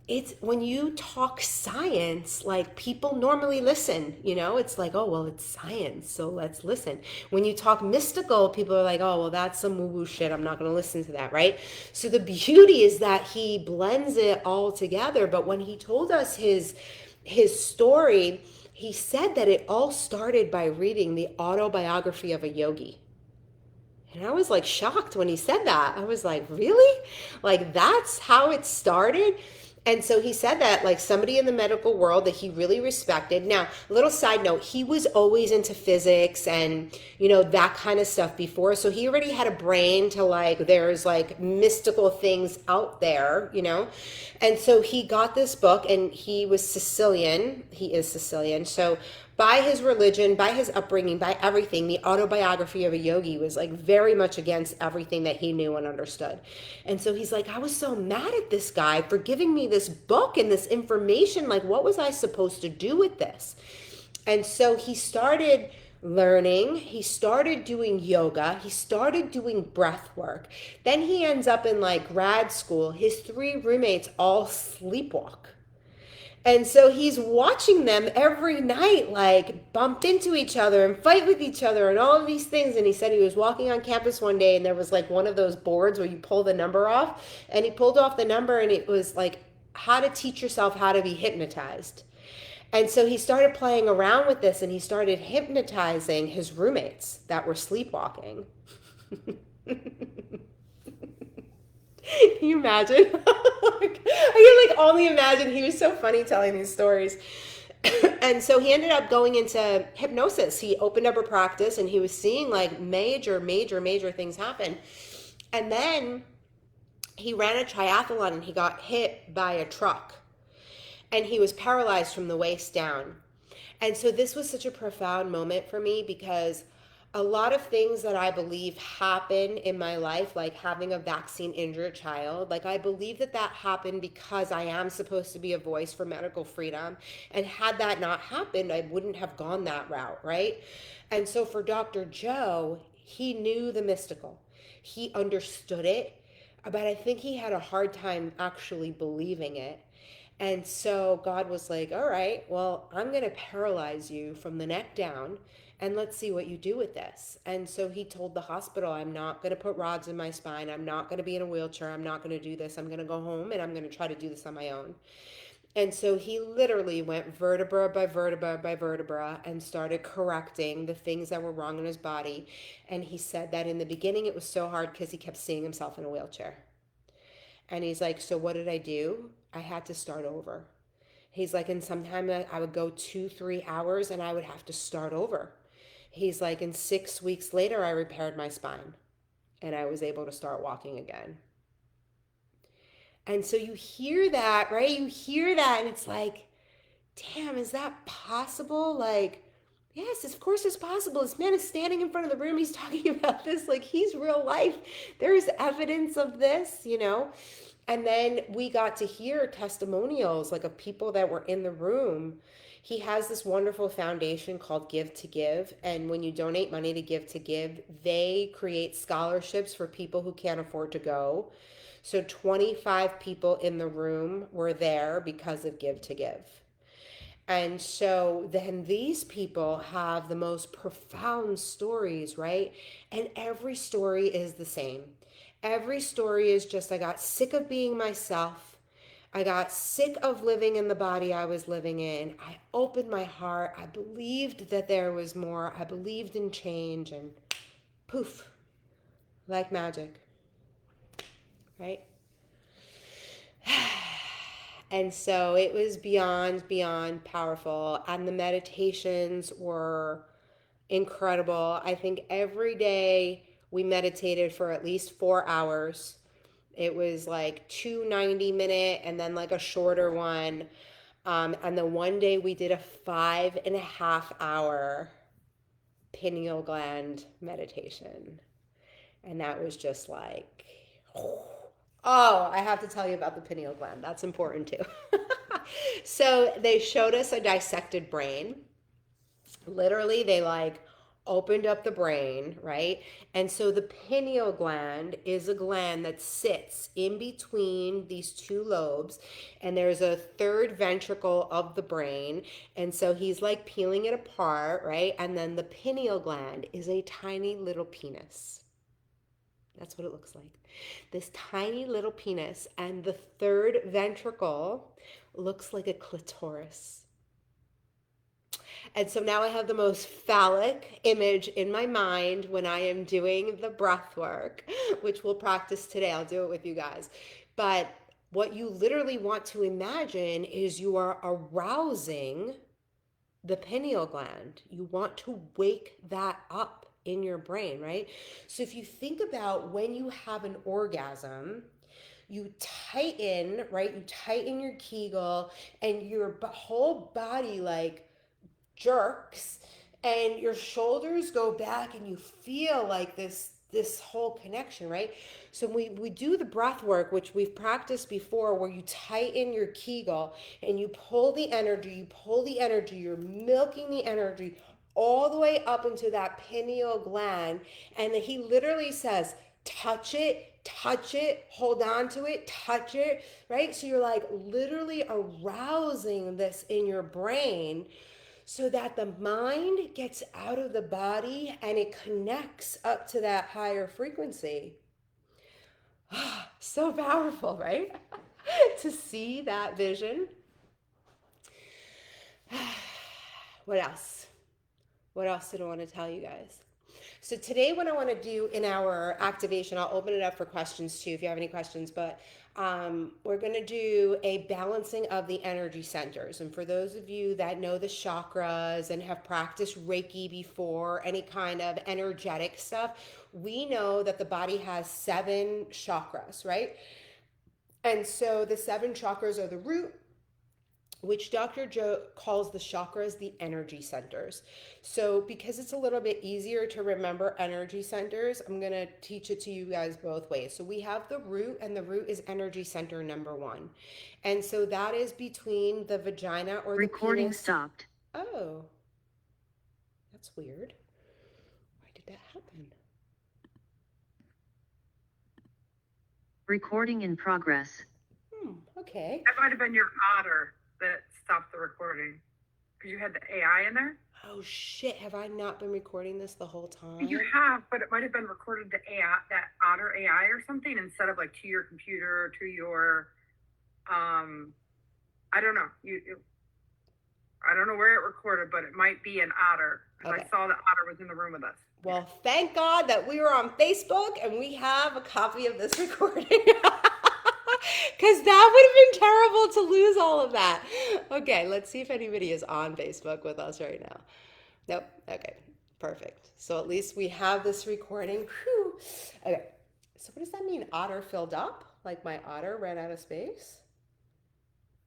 it's when you talk science, like people normally listen, it's like, oh, well, it's science, so let's listen. When you talk mystical, people are like, oh, well, that's some woo-woo shit. I'm not going to listen to that, right? So the beauty is that he blends it all together. But when he told us his story, he said that it all started by reading the autobiography of a yogi. And I was like shocked when he said that. I was like, really? Like that's how it started? And so he said that like somebody in the medical world that he really respected. Now, a little side note, he was always into physics and, that kind of stuff before. So he already had a brain to like, there's like mystical things out there, And so he got this book, and he was Sicilian. He is Sicilian. So by his religion, by his upbringing, by everything, the autobiography of a yogi was like very much against everything that he knew and understood. And so he's like, I was so mad at this guy for giving me this book and this information. Like, what was I supposed to do with this? And so he started learning. He started doing yoga. He started doing breath work. Then he ends up in like grad school. His 3 roommates all sleepwalk. And so he's watching them every night, like bump into each other and fight with each other and all of these things. And he said he was walking on campus one day, and there was like one of those boards where you pull the number off, and he pulled off the number, and it was like how to teach yourself how to be hypnotized. And so he started playing around with this, and he started hypnotizing his roommates that were sleepwalking. Can you imagine? I can like only imagine. He was so funny telling these stories. And so he ended up going into hypnosis. He opened up a practice and he was seeing like major things happen. And then he ran a triathlon and he got hit by a truck and he was paralyzed from the waist down. And so this was such a profound moment for me because a lot of things that I believe happen in my life, like having a vaccine injured child, like I believe that that happened because I am supposed to be a voice for medical freedom. And had that not happened, I wouldn't have gone that route, right? And so for Dr. Joe, he knew the mystical, he understood it, but I think he had a hard time actually believing it. And so God was like, all right, well, I'm going to paralyze you from the neck down and let's see what you do with this. And so he told the hospital, I'm not going to put rods in my spine. I'm not going to be in a wheelchair. I'm not going to do this. I'm going to go home and I'm going to try to do this on my own. And so he literally went vertebra by vertebra by vertebra and started correcting the things that were wrong in his body. And he said that in the beginning it was so hard because he kept seeing himself in a wheelchair. And he's like, so what did I do? I had to start over. He's like, and sometimes I would go 2, 3 hours and I would have to start over. He's like, and 6 weeks later, I repaired my spine and I was able to start walking again. And so you hear that, right? You hear that and it's like, damn, is that possible? Like, yes, of course it's possible. This man is standing in front of the room. He's talking about this like he's real life. There's evidence of this, you know? And then we got to hear testimonials like of people that were in the room. He has this wonderful foundation called Give to Give. And when you donate money to Give to Give, they create scholarships for people who can't afford to go. So 25 people in the room were there because of Give to Give. And so then these people have the most profound stories, right? And every story is the same. Every story is just, I got sick of being myself. I got sick of living in the body I was living in. I opened my heart. I believed that there was more. I believed in change and poof, like magic, right? And so it was beyond powerful. And the meditations were incredible. I think every day we meditated for at least 4 hours. It was like 2 90-minute and then like a shorter one. And then one day we did a 5.5 hour pineal gland meditation. And that was just like, oh, I have to tell you about the pineal gland. That's important too. So they showed us a dissected brain. Literally, they like opened up the brain, right? And so the pineal gland is a gland that sits in between these two lobes, and there's a third ventricle of the brain. And so he's like peeling it apart, right? And then the pineal gland is a tiny little penis. That's what it looks like. This tiny little penis, and the third ventricle looks like a clitoris. And so now I have the most phallic image in my mind when I am doing the breath work, which we'll practice today. I'll do it with you guys. But what you literally want to imagine is you are arousing the pineal gland. You want to wake that up in your brain, right? So if you think about when you have an orgasm, you tighten, right? You tighten your Kegel and your whole body like jerks and your shoulders go back and you feel like this whole connection, right? So we do the breath work, which we've practiced before, where you tighten your Kegel and you pull the energy, you're milking the energy all the way up into that pineal gland. And then he literally says, touch it, hold on to it, touch it, right? So you're like literally arousing this in your brain so that the mind gets out of the body and it connects up to that higher frequency. So powerful, right? To see that vision. What else? What else did I want to tell you guys? So today what I want to do in our activation, I'll open it up for questions too if you have any questions, but we're going to do a balancing of the energy centers. And for those of you that know the chakras and have practiced Reiki before, any kind of energetic stuff, we know that the body has 7 chakras, right? And so the 7 chakras are the root, which Dr. Joe calls the chakras the energy centers. So, because it's a little bit easier to remember energy centers, I'm going to teach it to you guys both ways. So, we have the root, and the root is energy center number 1. And so that is between the vagina or the Recording penis. stopped. Oh, that's weird. Why did that happen? Recording in progress. Okay. That might have been your otter that stopped the recording because you had the AI in there. Oh shit, have I not been recording this the whole time? You have, but it might have been recorded to AI, that otter AI or something, instead of like to your computer or to your, I don't know. I don't know where it recorded, but it might be an otter. Because I saw that otter was in the room with us. Well, thank God that we were on Facebook and we have a copy of this recording. Because that would have been terrible to lose all of that. Okay, let's see if anybody is on Facebook with us right now. Nope. Okay, perfect. So at least we have this recording. Whew. Okay, so what does that mean? Otter filled up? Like my otter ran out of space?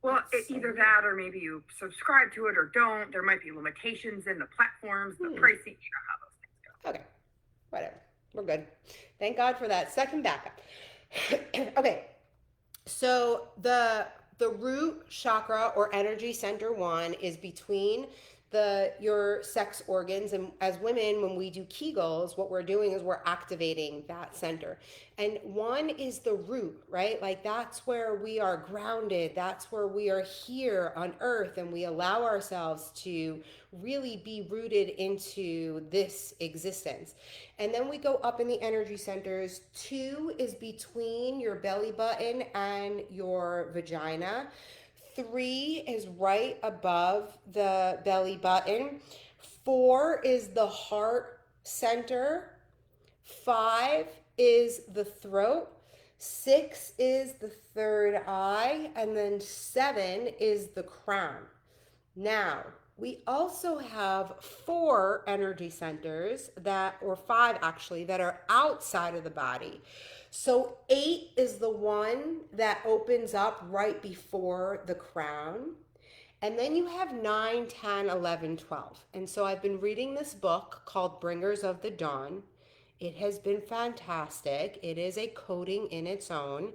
Well, either that or maybe you subscribe to it or don't. There might be limitations in the platforms, the pricing, you know how those things go. Okay, whatever. We're good. Thank God for that second backup. Okay, so the root chakra or energy center 1 is between your sex organs, and as women, when we do Kegels, what we're doing is we're activating that center. And 1 is the root, right? Like that's where we are grounded, that's where we are here on earth, and we allow ourselves to really be rooted into this existence. And then we go up in the energy centers. 2 is between your belly button and your vagina. 3 is right above the belly button. 4 is the heart center. 5 is the throat. 6 is the third eye. And then 7 is the crown. Now, we also have 4 energy centers or 5 actually, that are outside of the body. So 8 is the one that opens up right before the crown. And then you have 9, 10, 11, 12. And so I've been reading this book called Bringers of the Dawn. It has been fantastic. It is a coding in its own.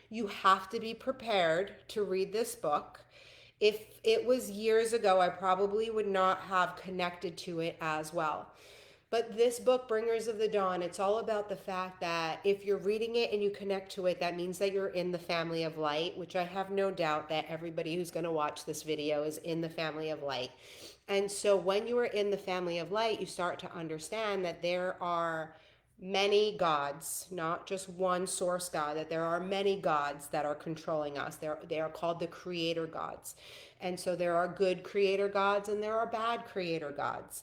You have to be prepared to read this book. If it was years ago, I probably would not have connected to it as well. But this book, Bringers of the Dawn, it's all about the fact that if you're reading it and you connect to it, that means that you're in the family of light, which I have no doubt that everybody who's going to watch this video is in the family of light. And so when you are in the family of light, you start to understand that there are many gods, not just one source God, that there are many gods that are controlling us. They are called the creator gods. And so there are good creator gods and there are bad creator gods.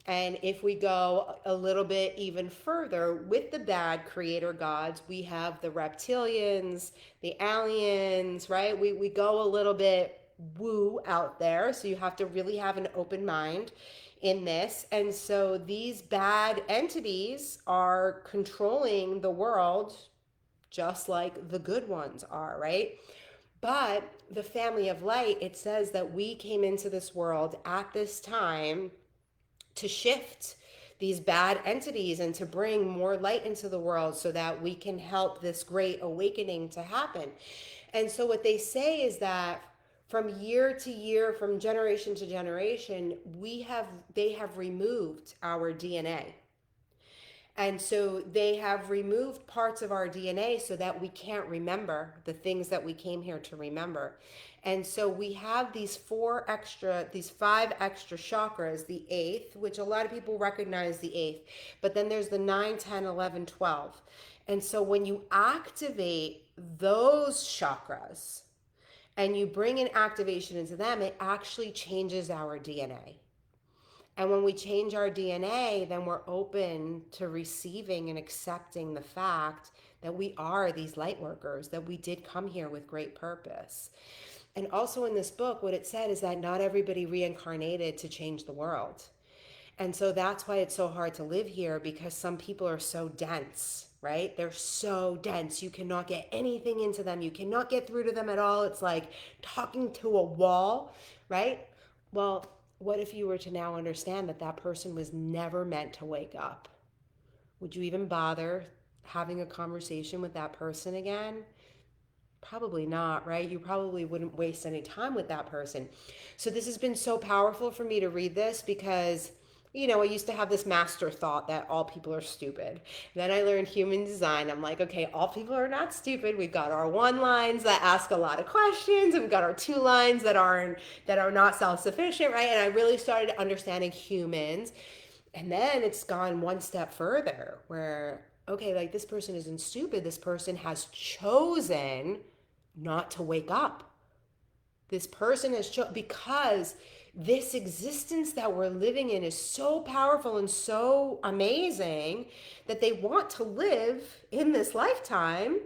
And if we go a little bit even further with the bad creator gods, we have the reptilians, the aliens, right? We go a little bit woo out there. So you have to really have an open mind in this. And so these bad entities are controlling the world just like the good ones are, right? But the family of light, it says that we came into this world at this time to shift these bad entities and to bring more light into the world so that we can help this great awakening to happen. And so what they say is that from year to year, from generation to generation, they have removed our DNA. And so they have removed parts of our DNA so that we can't remember the things that we came here to remember. And so we have these 5 extra chakras, the 8th, which a lot of people recognize the 8th, but then there's the 9, 10, 11, 12. And so when you activate those chakras and you bring an activation into them, it actually changes our DNA. And when we change our DNA, then we're open to receiving and accepting the fact that we are these light workers, that we did come here with great purpose. And also in this book, what it said is that not everybody reincarnated to change the world. And so that's why it's so hard to live here, because some people are so dense, right? They're so dense. You cannot get anything into them. You cannot get through to them at all. It's like talking to a wall, right? Well, what if you were to now understand that that person was never meant to wake up? Would you even bother having a conversation with that person again? Probably not, right? You probably wouldn't waste any time with that person. So this has been so powerful for me to read this, because I used to have this master thought that all people are stupid. Then I learned human design. I'm like, okay, all people are not stupid. We've got our one lines that ask a lot of questions, and we've got our two lines that are not self-sufficient, right? And I really started understanding humans. And then it's gone one step further where, okay, like this person isn't stupid. This person has chosen not to wake up. This person has chosen, because this existence that we're living in is so powerful and so amazing that they want to live in this lifetime,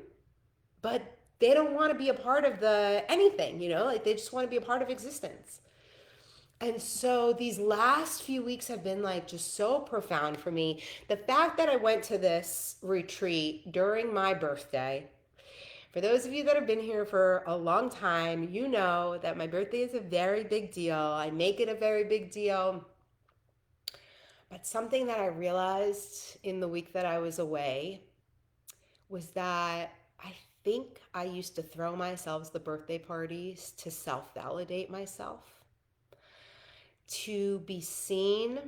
but they don't want to be a part of the anything, like they just want to be a part of existence. And so these last few weeks have been like just so profound for me. The fact that I went to this retreat during my birthday, for those of you that have been here for a long time, you know that my birthday is a very big deal. I make it a very big deal. But something that I realized in the week that I was away was that I think I used to throw myself the birthday parties to self-validate myself, to be seen,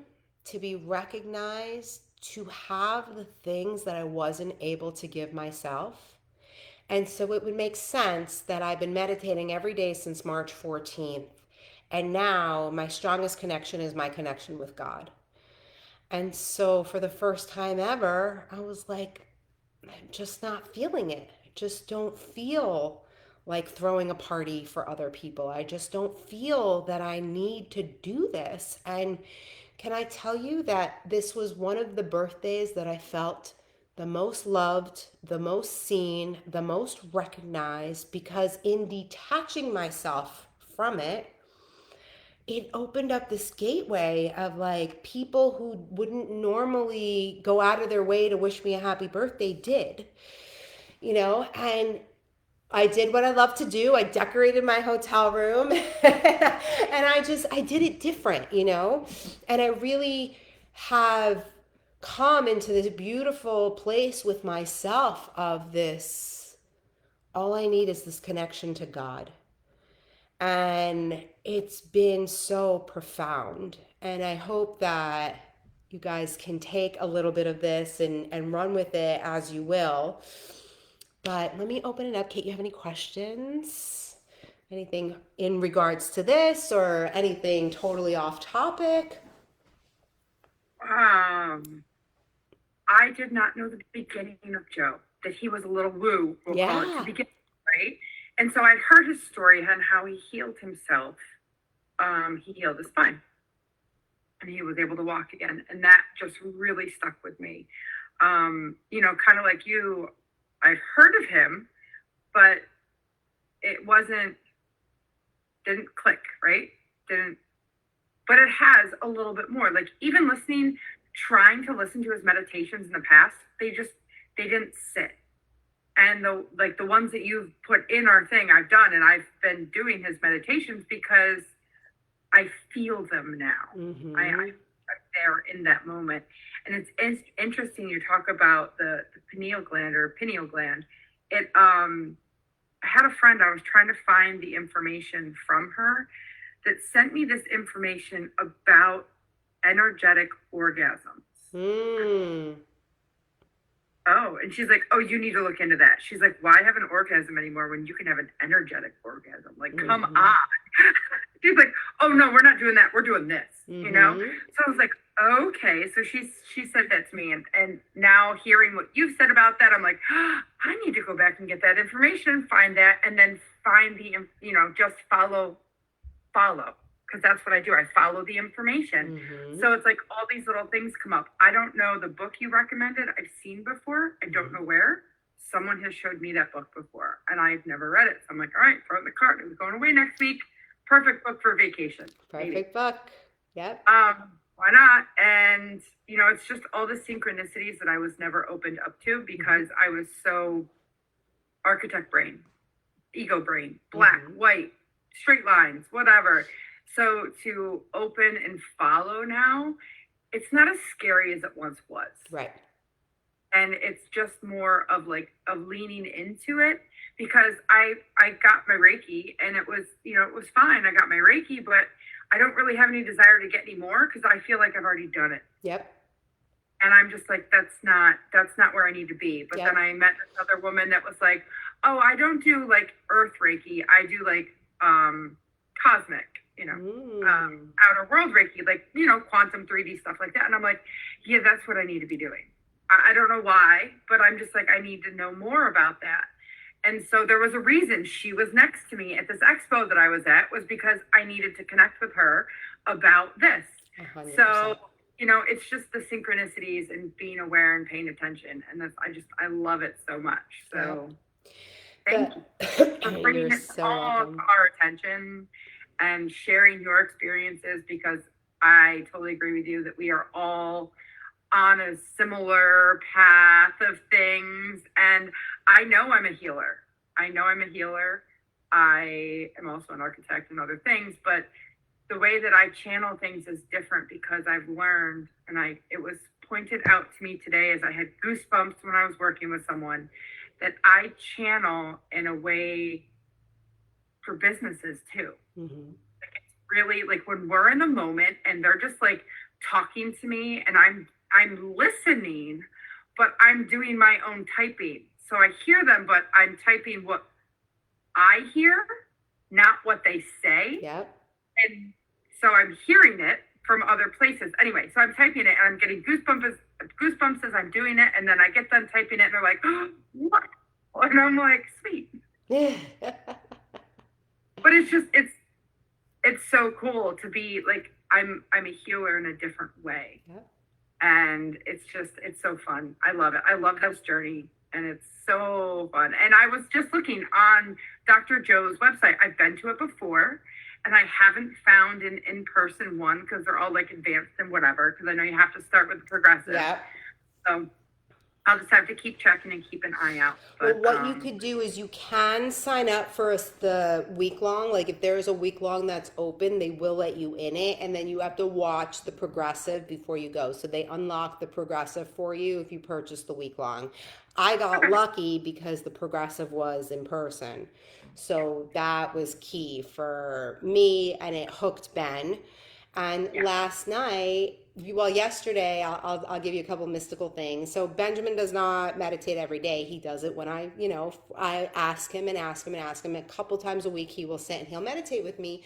to be recognized, to have the things that I wasn't able to give myself. And so it would make sense that I've been meditating every day since March 14th. And now my strongest connection is my connection with God. And so for the first time ever, I was like, I'm just not feeling it. I just don't feel like throwing a party for other people. I just don't feel that I need to do this. And can I tell you that this was one of the birthdays that I felt the most loved, the most seen, the most recognized, because in detaching myself from it, it opened up this gateway of like people who wouldn't normally go out of their way to wish me a happy birthday did, and I did what I love to do. I decorated my hotel room and I did it different, and I really have come into this beautiful place with myself of this, all I need is this connection to God. And it's been so profound. And I hope that you guys can take a little bit of this and run with it as you will. But let me open it up. Kate, you have any questions? Anything in regards to this or anything totally off topic? I did not know the beginning of Joe, that he was a little woo, we'll call it, to begin with, right? And so I'd heard his story and how he healed himself. He healed his spine and he was able to walk again. And that just really stuck with me. Kind of like you, I'd heard of him, but it didn't click, right? But it has a little bit more. Like even trying to listen to his meditations in the past, they didn't sit. And the ones that you've put in our thing, I've done, and I've been doing his meditations because I feel them now. Mm-hmm. I'm there in that moment. And it's interesting you talk about the pineal gland. I had a friend, I was trying to find the information from her that sent me this information about energetic orgasms. Oh, and she's like, oh, you need to look into that. She's like, why have an orgasm anymore when you can have an energetic orgasm? Like, come on. She's like, oh no, we're not doing that. We're doing this, So I was like, okay. So she said that to me. And now hearing what you've said about that, I'm like, I need to go back and get that information, find that, and then find just follow. because that's what I do. I follow the information. Mm-hmm. So it's like all these little things come up. I don't know the book you recommended. I've seen before. I don't know where. Someone has showed me that book before, and I've never read it. So I'm like, all right, throw it in the cart. It was going away next week. Perfect book for vacation. Maybe. Perfect book. Yep. Why not? And it's just all the synchronicities that I was never opened up to because I was so architect brain, ego brain, black, white, straight lines, whatever. So to open and follow now, it's not as scary as it once was. Right. And it's just more of leaning into it because I got my Reiki and it was fine. I got my Reiki, but I don't really have any desire to get any more because I feel like I've already done it. Yep. And I'm just like, that's not where I need to be. But then I met this other woman that was like, oh, I don't do like earth Reiki. I do like cosmic, outer world Reiki, like, quantum 3D stuff like that. And I'm like, yeah, that's what I need to be doing. I don't know why, but I'm just like, I need to know more about that. And so there was a reason she was next to me at this expo that I was at was because I needed to connect with her about this. 100%. So, it's just the synchronicities and being aware and paying attention. And I love it so much. So thank you for bringing it so all to our attention and sharing your experiences because I totally agree with you that we are all on a similar path of things. And I know I'm a healer. I am also an architect and other things, but the way that I channel things is different because I've learned, and it was pointed out to me today as I had goosebumps when I was working with someone, that I channel in a way for businesses too. Mm-hmm. Like it's really like when we're in the moment and they're just like talking to me and I'm listening, but I'm doing my own typing. So I hear them, but I'm typing what I hear, not what they say. Yep. And so I'm hearing it from other places. Anyway, so I'm typing it and I'm getting goosebumps as I'm doing it. And then I get done typing it and they're like, oh, what? And I'm like, sweet. But it's just, it's so cool to be like, I'm a healer in a different way. Yep. And it's so fun. I love it. I love this journey and it's so fun. And I was just looking on Dr. Joe's website. I've been to it before and I haven't found an in-person one because they're all like advanced and whatever. Because I know you have to start with the progressive. Yep. So I'll just have to keep checking and keep an eye out. But, well, what you could do is you can sign up for the week long. Like if there's a week long that's open, they will let you in it. And then you have to watch the progressive before you go. So they unlock the progressive for you if you purchase the week long. I got lucky because the progressive was in person. So that was key for me and it hooked Ben. And last night, yesterday, I'll give you a couple mystical things. So Benjamin does not meditate every day. He does it when I ask him and ask him and ask him. A couple times a week, he will sit and he'll meditate with me.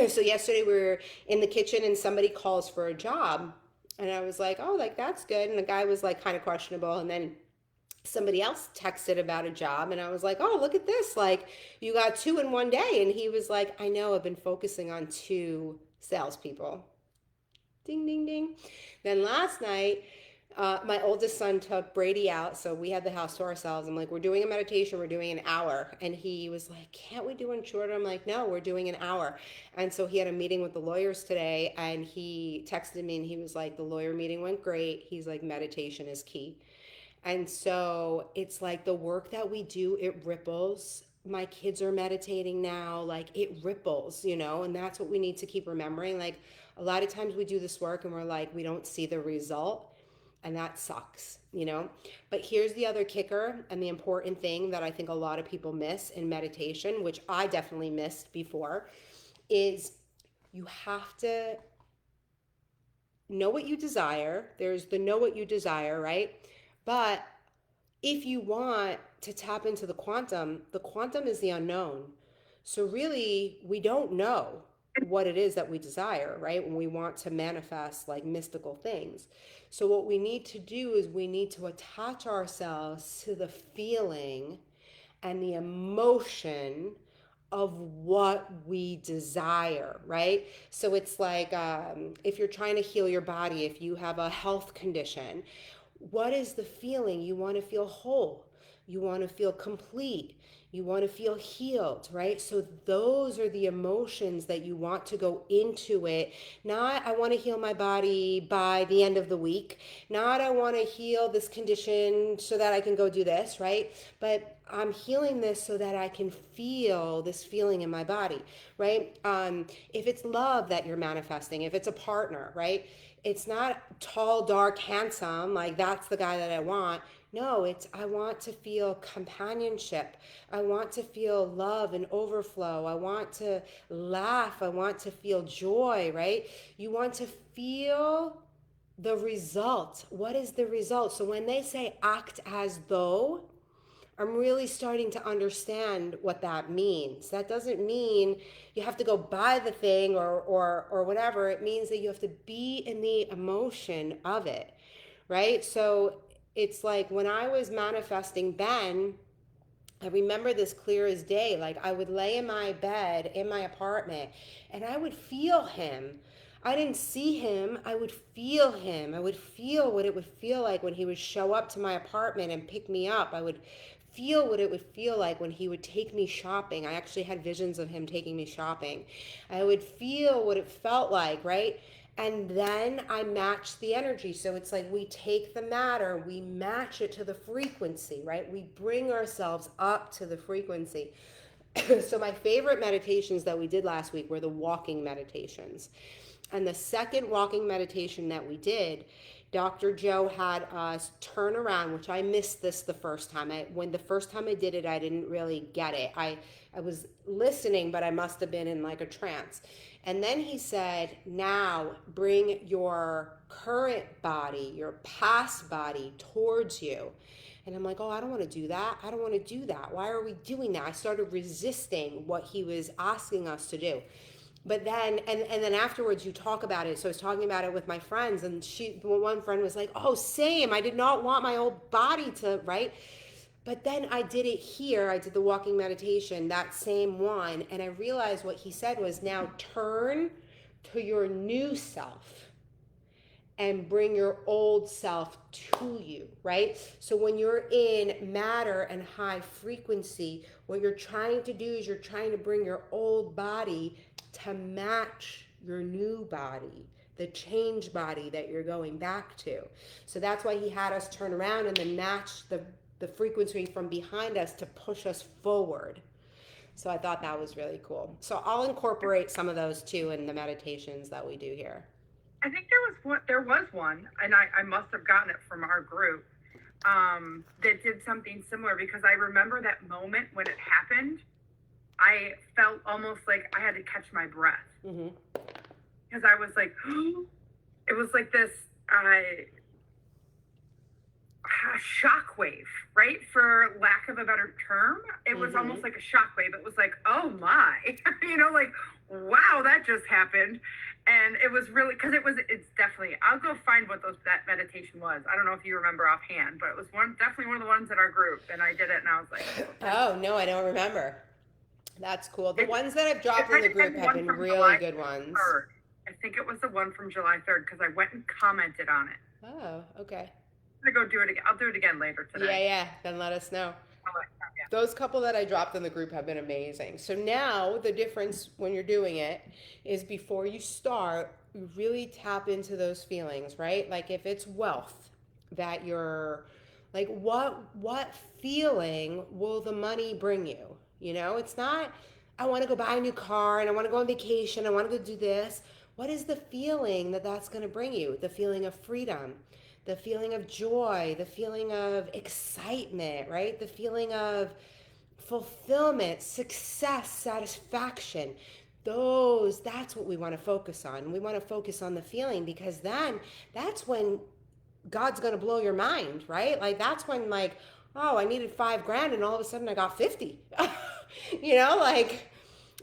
So yesterday we were in the kitchen and somebody calls for a job. And I was like, oh, like that's good. And the guy was like kind of questionable. And then somebody else texted about a job and I was like, oh, look at this. Like you got 2 in one day. And he was like, I know, I've been focusing on 2 salespeople. Ding, ding, ding. Then last night, my oldest son took Brady out. So we had the house to ourselves. I'm like, we're doing a meditation. We're doing an hour. And he was like, can't we do one shorter? I'm like, no, we're doing an hour. And so he had a meeting with the lawyers today and he texted me and he was like, the lawyer meeting went great. He's like, meditation is key. And so it's like the work that we do, it ripples. My kids are meditating now, like it ripples, and that's what we need to keep remembering. Like a lot of times we do this work and we're like, we don't see the result and that sucks, But here's the other kicker and the important thing that I think a lot of people miss in meditation, which I definitely missed before, is you have to know what you desire. There's the know what you desire, right? But if you want to tap into the quantum is the unknown. So really, we don't know what it is that we desire, right? When we want to manifest like mystical things. So what we need to do is we need to attach ourselves to the feeling and the emotion of what we desire, right? So it's like if you're trying to heal your body, if you have a health condition, what is the feeling? You want to feel whole, you want to feel complete, you want to feel healed, right? So those are the emotions that you want to go into it. Not, I want to heal my body by the end of the week. Not, I want to heal this condition so that I can go do this, right? But I'm healing this so that I can feel this feeling in my body, right? If it's love that you're manifesting, if it's a partner, right? It's not tall, dark, handsome, like that's the guy that I want. No, it's I want to feel companionship. I want to feel love and overflow. I want to laugh. I want to feel joy, right? You want to feel the result. What is the result? So when they say act as though, I'm really starting to understand what that means. That doesn't mean you have to go buy the thing or whatever. It means that you have to be in the emotion of it, right? So it's like when I was manifesting Ben, I remember this clear as day. Like I would lay in my bed in my apartment and I would feel him. I didn't see him. I would feel him. I would feel what it would feel like when he would show up to my apartment and pick me up. I would feel what it would feel like when he would take me shopping. I actually had visions of him taking me shopping. I would feel what it felt like, right? And then I match the energy. So it's like we take the matter, we match it to the frequency, right? We bring ourselves up to the frequency. So my favorite meditations that we did last week were the walking meditations. And the second walking meditation that we did, Dr. Joe had us turn around, which I missed this the first time. When the first time I did it, I didn't really get it. I was listening, but I must have been in like a trance. And then he said, now bring your current body, your past body towards you. And I'm like, oh, I don't want to do that. I don't want to do that. Why are we doing that? I started resisting what he was asking us to do. But then, and then afterwards you talk about it. So I was talking about it with my friends and one friend was like, oh, same. I did not want my whole body to, right? But then I did it here. I did the walking meditation, that same one. And I realized what he said was now turn to your new self and bring your old self to you, right? So when you're in matter and high frequency, what you're trying to do is you're trying to bring your old body to match your new body, the change body that you're going back to. So that's why he had us turn around and then match the frequency from behind us to push us forward. So I thought that was really cool. So I'll incorporate some of those too in the meditations that we do here. I think there was one, and I must have gotten it from our group, that did something similar because I remember that moment when it happened. I felt almost like I had to catch my breath because I was like, it was like this shockwave, right? For lack of a better term, it was almost like a shockwave. It was like, oh my, like, wow, that just happened. And it was really, because it's definitely, I'll go find what that meditation was. I don't know if you remember offhand, but it was definitely one of the ones in our group. And I did it and I was like, oh no, I don't remember. That's cool. The ones that I've dropped in the group have been really good ones. 3rd. I think it was the one from July 3rd because I went and commented on it. Oh, okay. I'm going to go do it again. I'll do it again later today. Yeah. Then let us know. Those couple that I dropped in the group have been amazing. So now the difference when you're doing it is before you start, you really tap into those feelings, right? Like if it's wealth that you're like, what feeling will the money bring you? It's not, I want to go buy a new car and I want to go on vacation. I want to go do this. What is the feeling that that's going to bring you? The feeling of freedom, the feeling of joy, the feeling of excitement, right? The feeling of fulfillment, success, satisfaction. That's what we want to focus on. We want to focus on the feeling because then that's when God's going to blow your mind, right? Like that's when like, oh, I needed $5,000 and all of a sudden I got 50. Like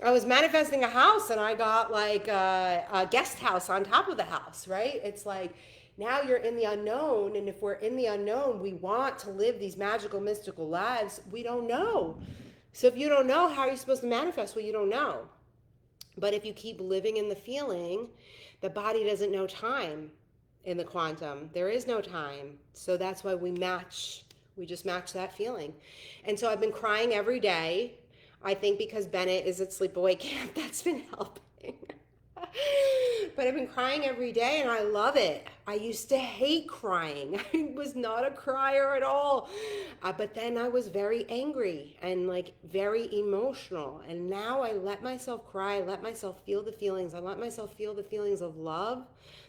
I was manifesting a house and I got like a guest house on top of the house, right? It's like now you're in the unknown. And if we're in the unknown, we want to live these magical, mystical lives. We don't know. So if you don't know, how are you supposed to manifest what you don't know? But if you keep living in the feeling, the body doesn't know time in the quantum. There is no time. So that's why we match. We just match that feeling. And so I've been crying every day. I think because Bennett is at sleepaway camp, that's been helping. But I've been crying every day and I love it. I used to hate crying. I was not a crier at all. But then I was very angry and like very emotional. And now I let myself cry. I let myself feel the feelings. I let myself feel the feelings of love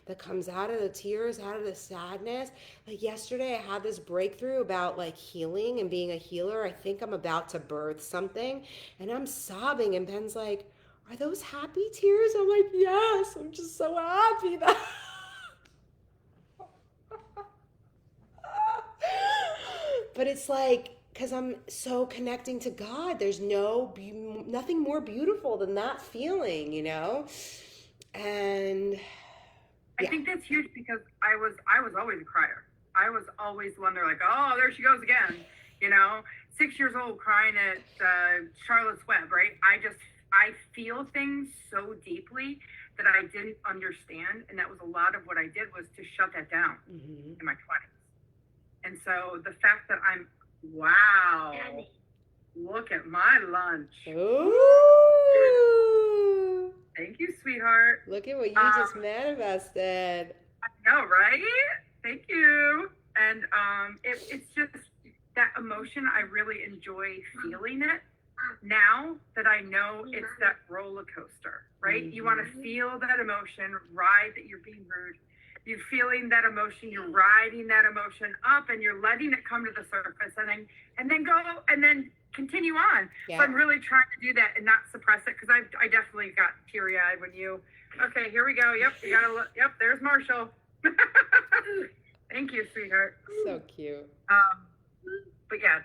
that comes out of the tears, out of the sadness. Like yesterday, I had this breakthrough about like healing and being a healer. I think I'm about to birth something and I'm sobbing. And Ben's like, are those happy tears? I'm like, yes, I'm just so happy that. But it's like, because I'm so connecting to God, there's nothing more beautiful than that feeling, you know? And I think that's huge because I was always a crier. I was always the one they're like, oh, there she goes again. 6 years old crying at Charlotte's Web, right? I feel things so deeply that I didn't understand, and that was a lot of what I did was to shut that down in my 20s. And so the fact that wow, look at my lunch. Ooh. Thank you, sweetheart. Look at what you just manifested. I know, right? Thank you. And it's just that emotion. I really enjoy feeling it now that I know it's that roller coaster, right? You want to feel that emotion, ride that you're being rude. You're feeling that emotion, you're riding that emotion up and you're letting it come to the surface and then go and then continue on. Yeah. So I'm really trying to do that and not suppress it because I definitely got teary-eyed when okay, here we go. Yep, you gotta look. Yep, there's Marshall. Thank you, sweetheart. So cute. But yeah,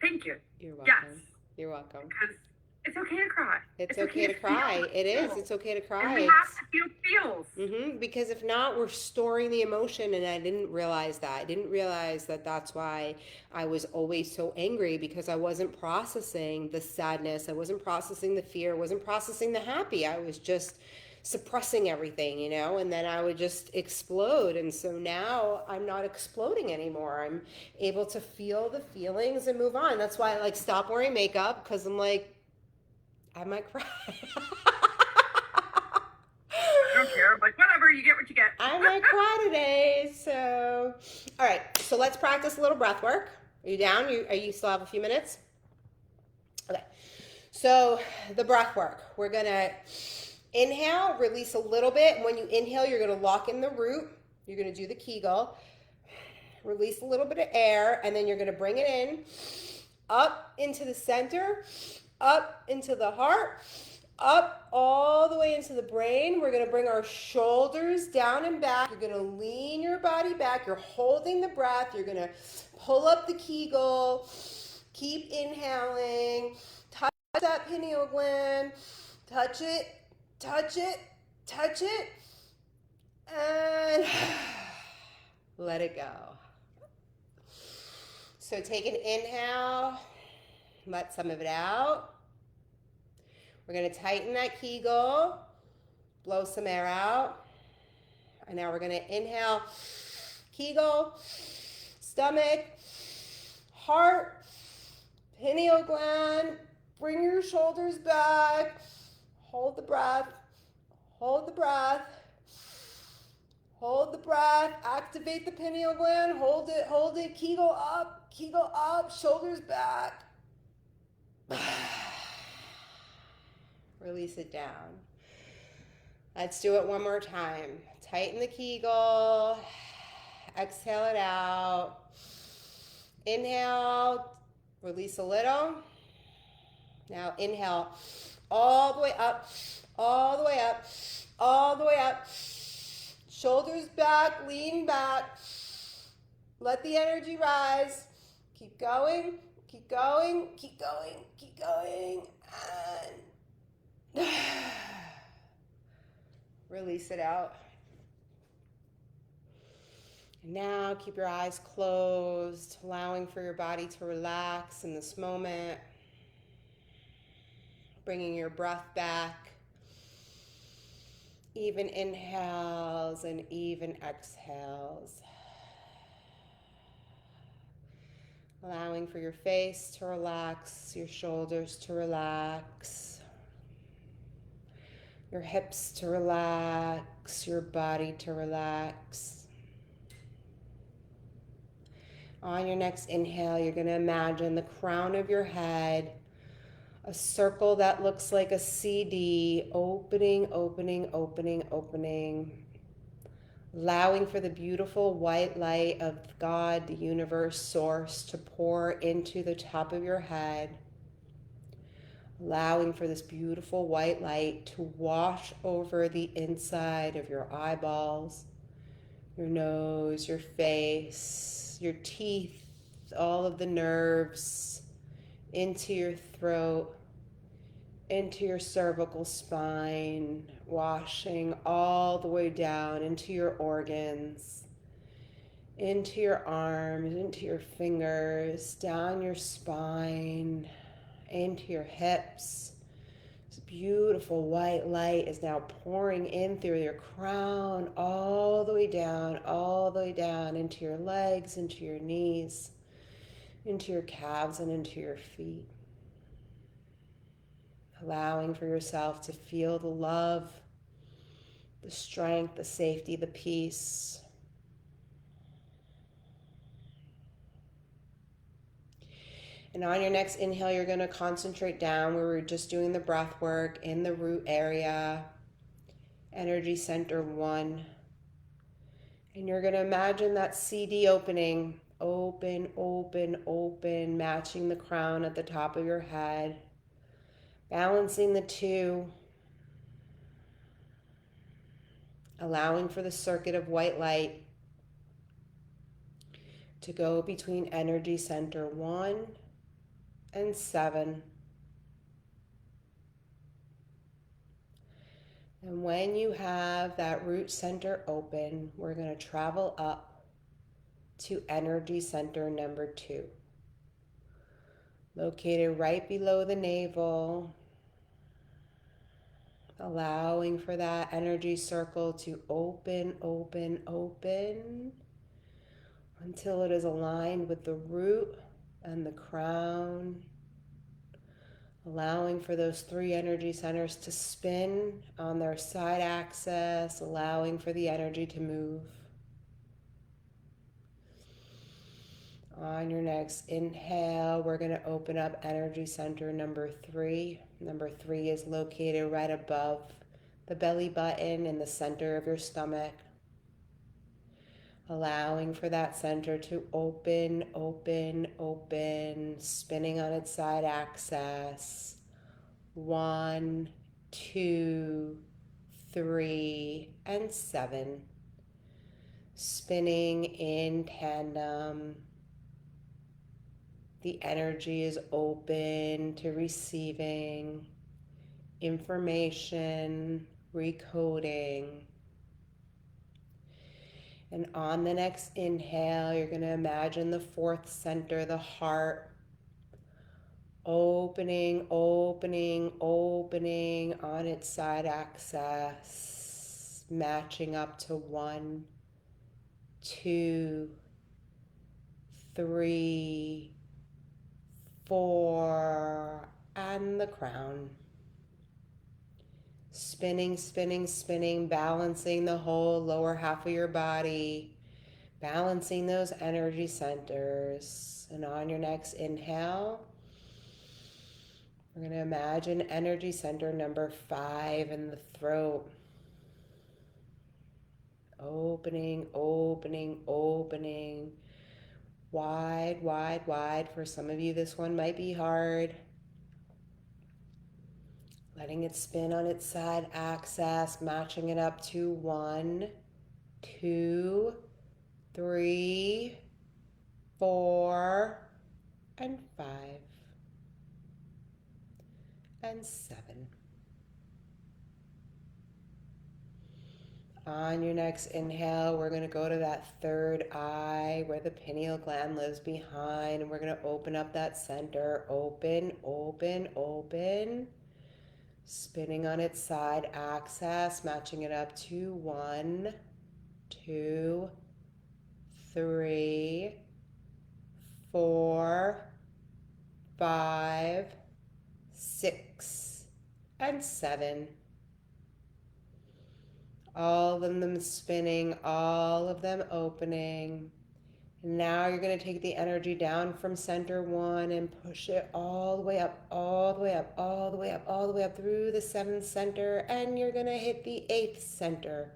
thank you. You're welcome. Yes. You're welcome. Because it's okay to cry. It's okay to cry. It is. It's okay to cry. And we have to feel feels. Because if not, we're storing the emotion, and I didn't realize that. I didn't realize that that's why I was always so angry because I wasn't processing the sadness. I wasn't processing the fear. I wasn't processing the happy. I was just suppressing everything, and then I would just explode. And so now I'm not exploding anymore. I'm able to feel the feelings and move on. That's why I like stop wearing makeup because I'm like, I might cry. I don't care. I'm like, whatever, you get what you get. I might cry today. So, all right. So let's practice a little breath work. Are you down? You still have a few minutes? Okay. So the breath work. We're going to inhale, release a little bit. When you inhale, you're going to lock in the root. You're going to do the Kegel. Release a little bit of air, and then you're going to bring it in, up into the center, up into the heart, up all the way into the brain. We're going to bring our shoulders down and back. You're going to lean your body back. You're holding the breath. You're going to pull up the Kegel. Keep inhaling. Touch that pineal gland. Touch it, touch it, touch it. And let it go. So take an inhale. Let some of it out. We're going to tighten that Kegel, blow some air out. And now we're going to inhale, Kegel, stomach, heart, pineal gland. Bring your shoulders back. Hold the breath. Hold the breath. Hold the breath. Activate the pineal gland. Hold it. Kegel up, shoulders back. Release it down. Let's do it one more time. Tighten the Kegel. Exhale it out. Inhale. Release a little. Now inhale all the way up, all the way up, all the way up. Shoulders back, lean back. Let the energy rise. Keep going, keep going, keep going, keep going. And release it out. And now keep your eyes closed, allowing for your body to relax in this moment. bringing your breath back. Even inhales and even exhales. Allowing for your face to relax, your shoulders to relax, your hips to relax, your body to relax. On your next inhale, you're going to imagine the crown of your head, a circle that looks like a CD, opening, opening, opening, opening. Allowing for the beautiful white light of God, the universe, source, to pour into the top of your head. Allowing for this beautiful white light to wash over the inside of your eyeballs, your nose, your face, your teeth, all of the nerves, into your throat, into your cervical spine, washing all the way down into your organs, into your arms, into your fingers, down your spine, into your hips. This beautiful white light is now pouring in through your crown, all the way down into your legs, into your knees, into your calves, and into your feet. Allowing for yourself to feel the love, the strength, the safety, the peace. And on your next inhale, you're going to concentrate down where we're just doing the breath work in the root area, energy center 1. And you're going to imagine that CD opening, open, open, open, matching the crown at the top of your head, balancing the 2. Allowing for the circuit of white light to go between energy center 1 and 7. And when you have that root center open, we're going to travel up to energy center number 2. Located right below the navel. Allowing for that energy circle to open, open, open until it is aligned with the root and the crown. Allowing for those 3 energy centers to spin on their side axis, allowing for the energy to move. On your next inhale, we're going to open up energy center number 3. Number 3 is located right above the belly button in the center of your stomach. Allowing for that center to open, open, open, spinning on its side axis. 1, 2, 3, and 7. Spinning in tandem. The energy is open to receiving information, recoding. And on the next inhale, you're going to imagine the 4th center, the heart, opening, opening, opening on its side axis, matching up to 1, 2, 3, 4, and the crown. Spinning, spinning, spinning, balancing the whole lower half of your body, balancing those energy centers. And on your next inhale, we're going to imagine energy center number 5 in the throat. Opening, opening, opening. Wide, wide, wide. For some of you, this one might be hard. Letting it spin on its side axis, matching it up to 1, 2, 3, 4, and 5, and 7. On your next inhale, we're going to go to that 3rd eye where the pineal gland lives behind, and we're going to open up that center. Open, open, open. spinning on its side axis, matching it up to 1, 2, 3, 4, 5, 6, and 7. All of them spinning, all of them opening. And now you're going to take the energy down from center 1 and push it all the way up, all the way up, all the way up, all the way up through the 7th center. And you're going to hit the 8th center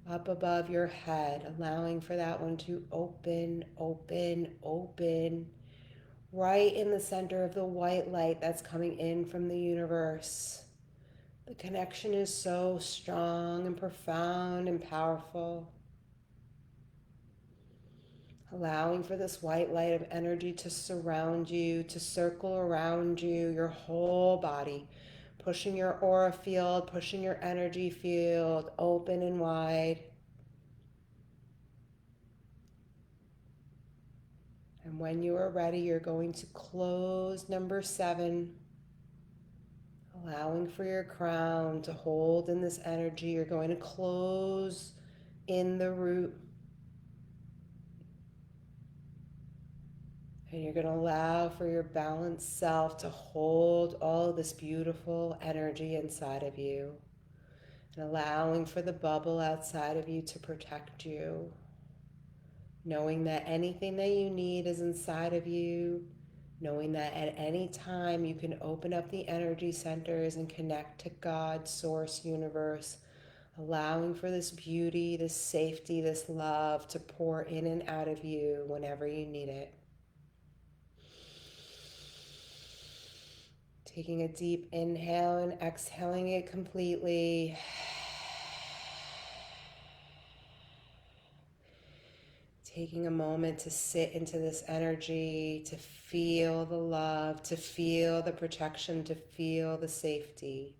up above your head, allowing for that one to open, open, open, right in the center of the white light that's coming in from the universe. The connection is so strong and profound and powerful. Allowing for this white light of energy to surround you, to circle around you, your whole body, pushing your aura field, pushing your energy field open and wide. And when you are ready, you're going to close number 7, allowing for your crown to hold in this energy. You're going to close in the root. And you're going to allow for your balanced self to hold all this beautiful energy inside of you. And allowing for the bubble outside of you to protect you. Knowing that anything that you need is inside of you. Knowing that at any time you can open up the energy centers and connect to God, Source, Universe. Allowing for this beauty, this safety, this love to pour in and out of you whenever you need it. Taking a deep inhale and exhaling it completely. Taking a moment to sit into this energy, to feel the love, to feel the protection, to feel the safety.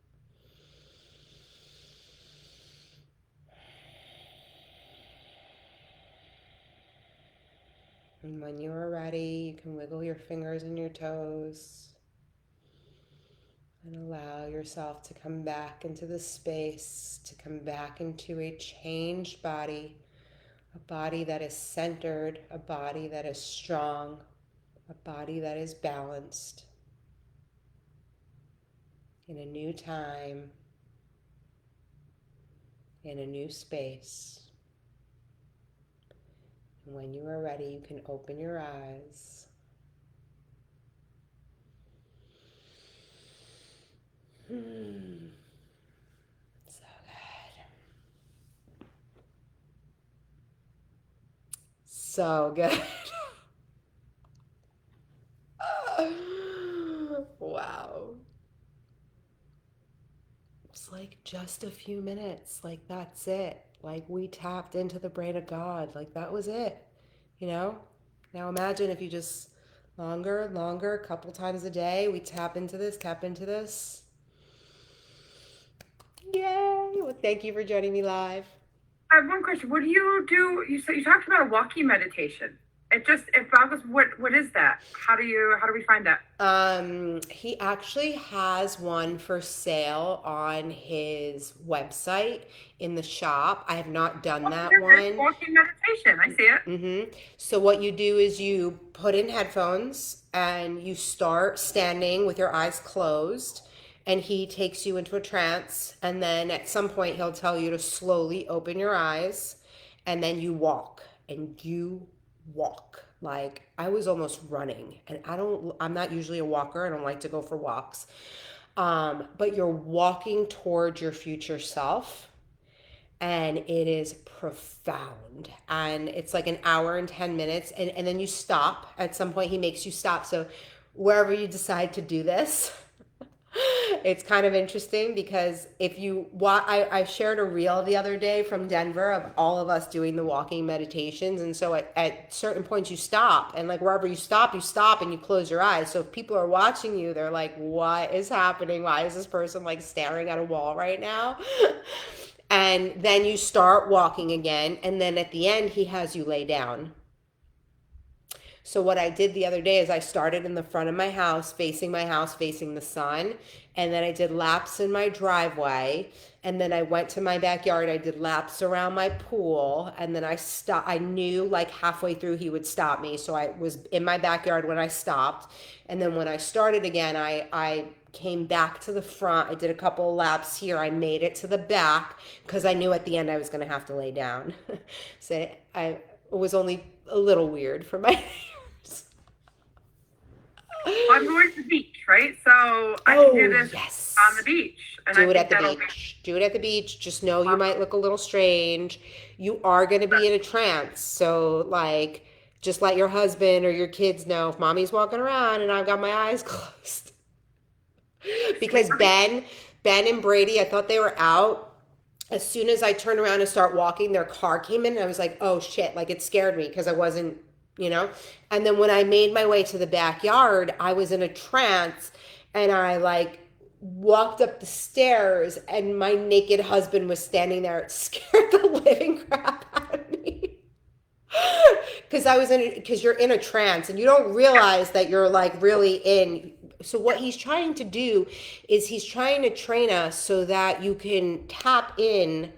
And when you are ready, you can wiggle your fingers and your toes. And allow yourself to come back into the space, to come back into a changed body, a body that is centered, a body that is strong, a body that is balanced. In a new time, in a new space. And when you are ready, you can open your eyes. So good. So good. Wow. It's like just a few minutes. Like that's it. Like we tapped into the brain of God. Like that was it. You know? Now imagine if you just longer, a couple times a day, we tap into this, tap into this. Yay! Well, thank you for joining me live. I have one question. What do? You said you talked about a walking meditation. It boggles. What is that? How do we find that? He actually has one for sale on his website in the shop. I have not done that one. Walking meditation. I see it. Mm-hmm. So what you do is you put in headphones and you start standing with your eyes closed, and he takes you into a trance, and then at some point he'll tell you to slowly open your eyes, and then you walk, and you walk. Like I was almost running, and I'm not usually a walker. I don't like to go for walks. But you're walking towards your future self, and it is profound. And it's like an hour and 10 minutes, and then you stop. At some point he makes you stop. So wherever you decide to do this, it's kind of interesting because if you I shared a reel the other day from Denver of all of us doing the walking meditations. And so at certain points you stop, and like wherever you stop and you close your eyes. So if people are watching you, they're like, what is happening? Why is this person like staring at a wall right now? And then you start walking again. And then at the end, he has you lay down. So what I did the other day is I started in the front of my house, facing the sun, and then I did laps in my driveway, and then I went to my backyard. I did laps around my pool, and then I stopped. I knew like halfway through he would stop me, so I was in my backyard when I stopped, and then when I started again, I came back to the front. I did a couple of laps here. I made it to the back because I knew at the end I was going to have to lay down. So I it was only a little weird for my I'm going to the beach, right? So I can do this yes. on the beach. And Do I it think at the that'll beach. Do it at the beach. Just know you might look a little strange. You are going to be in a trance. So, like, just let your husband or your kids know if mommy's walking around and I've got my eyes closed. Because Ben and Brady, I thought they were out. As soon as I turned around and start walking, their car came in and I was like, oh shit, like it scared me because I wasn't, you know? And then when I made my way to the backyard, I was in a trance and I like walked up the stairs and my naked husband was standing there. It scared the living crap out of me. Because because you're in a trance and you don't realize that you're like really in. So what he's trying to do is he's trying to train us so that you can tap in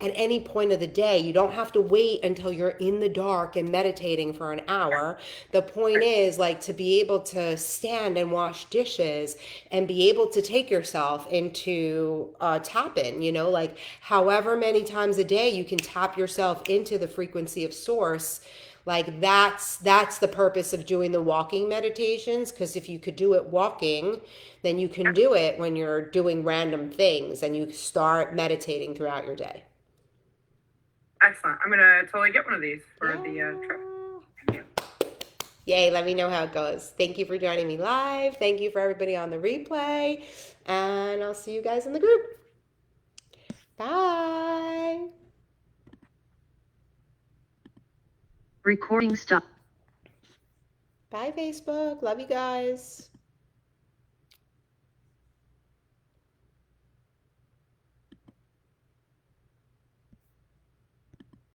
at any point of the day. You don't have to wait until you're in the dark and meditating for an hour. The point is like to be able to stand and wash dishes and be able to take yourself into tap in, you know, like however many times a day you can tap yourself into the frequency of source. Like that's the purpose of doing the walking meditations, because if you could do it walking, then you can do it when you're doing random things and you start meditating throughout your day. excellent. I'm gonna totally get one of these for the trip. Thank you. Yay, let me know how it goes. Thank you for joining me live. Thank you for everybody on the replay. And I'll see you guys in the group. Bye. Recording stop. Bye, Facebook. Love you guys.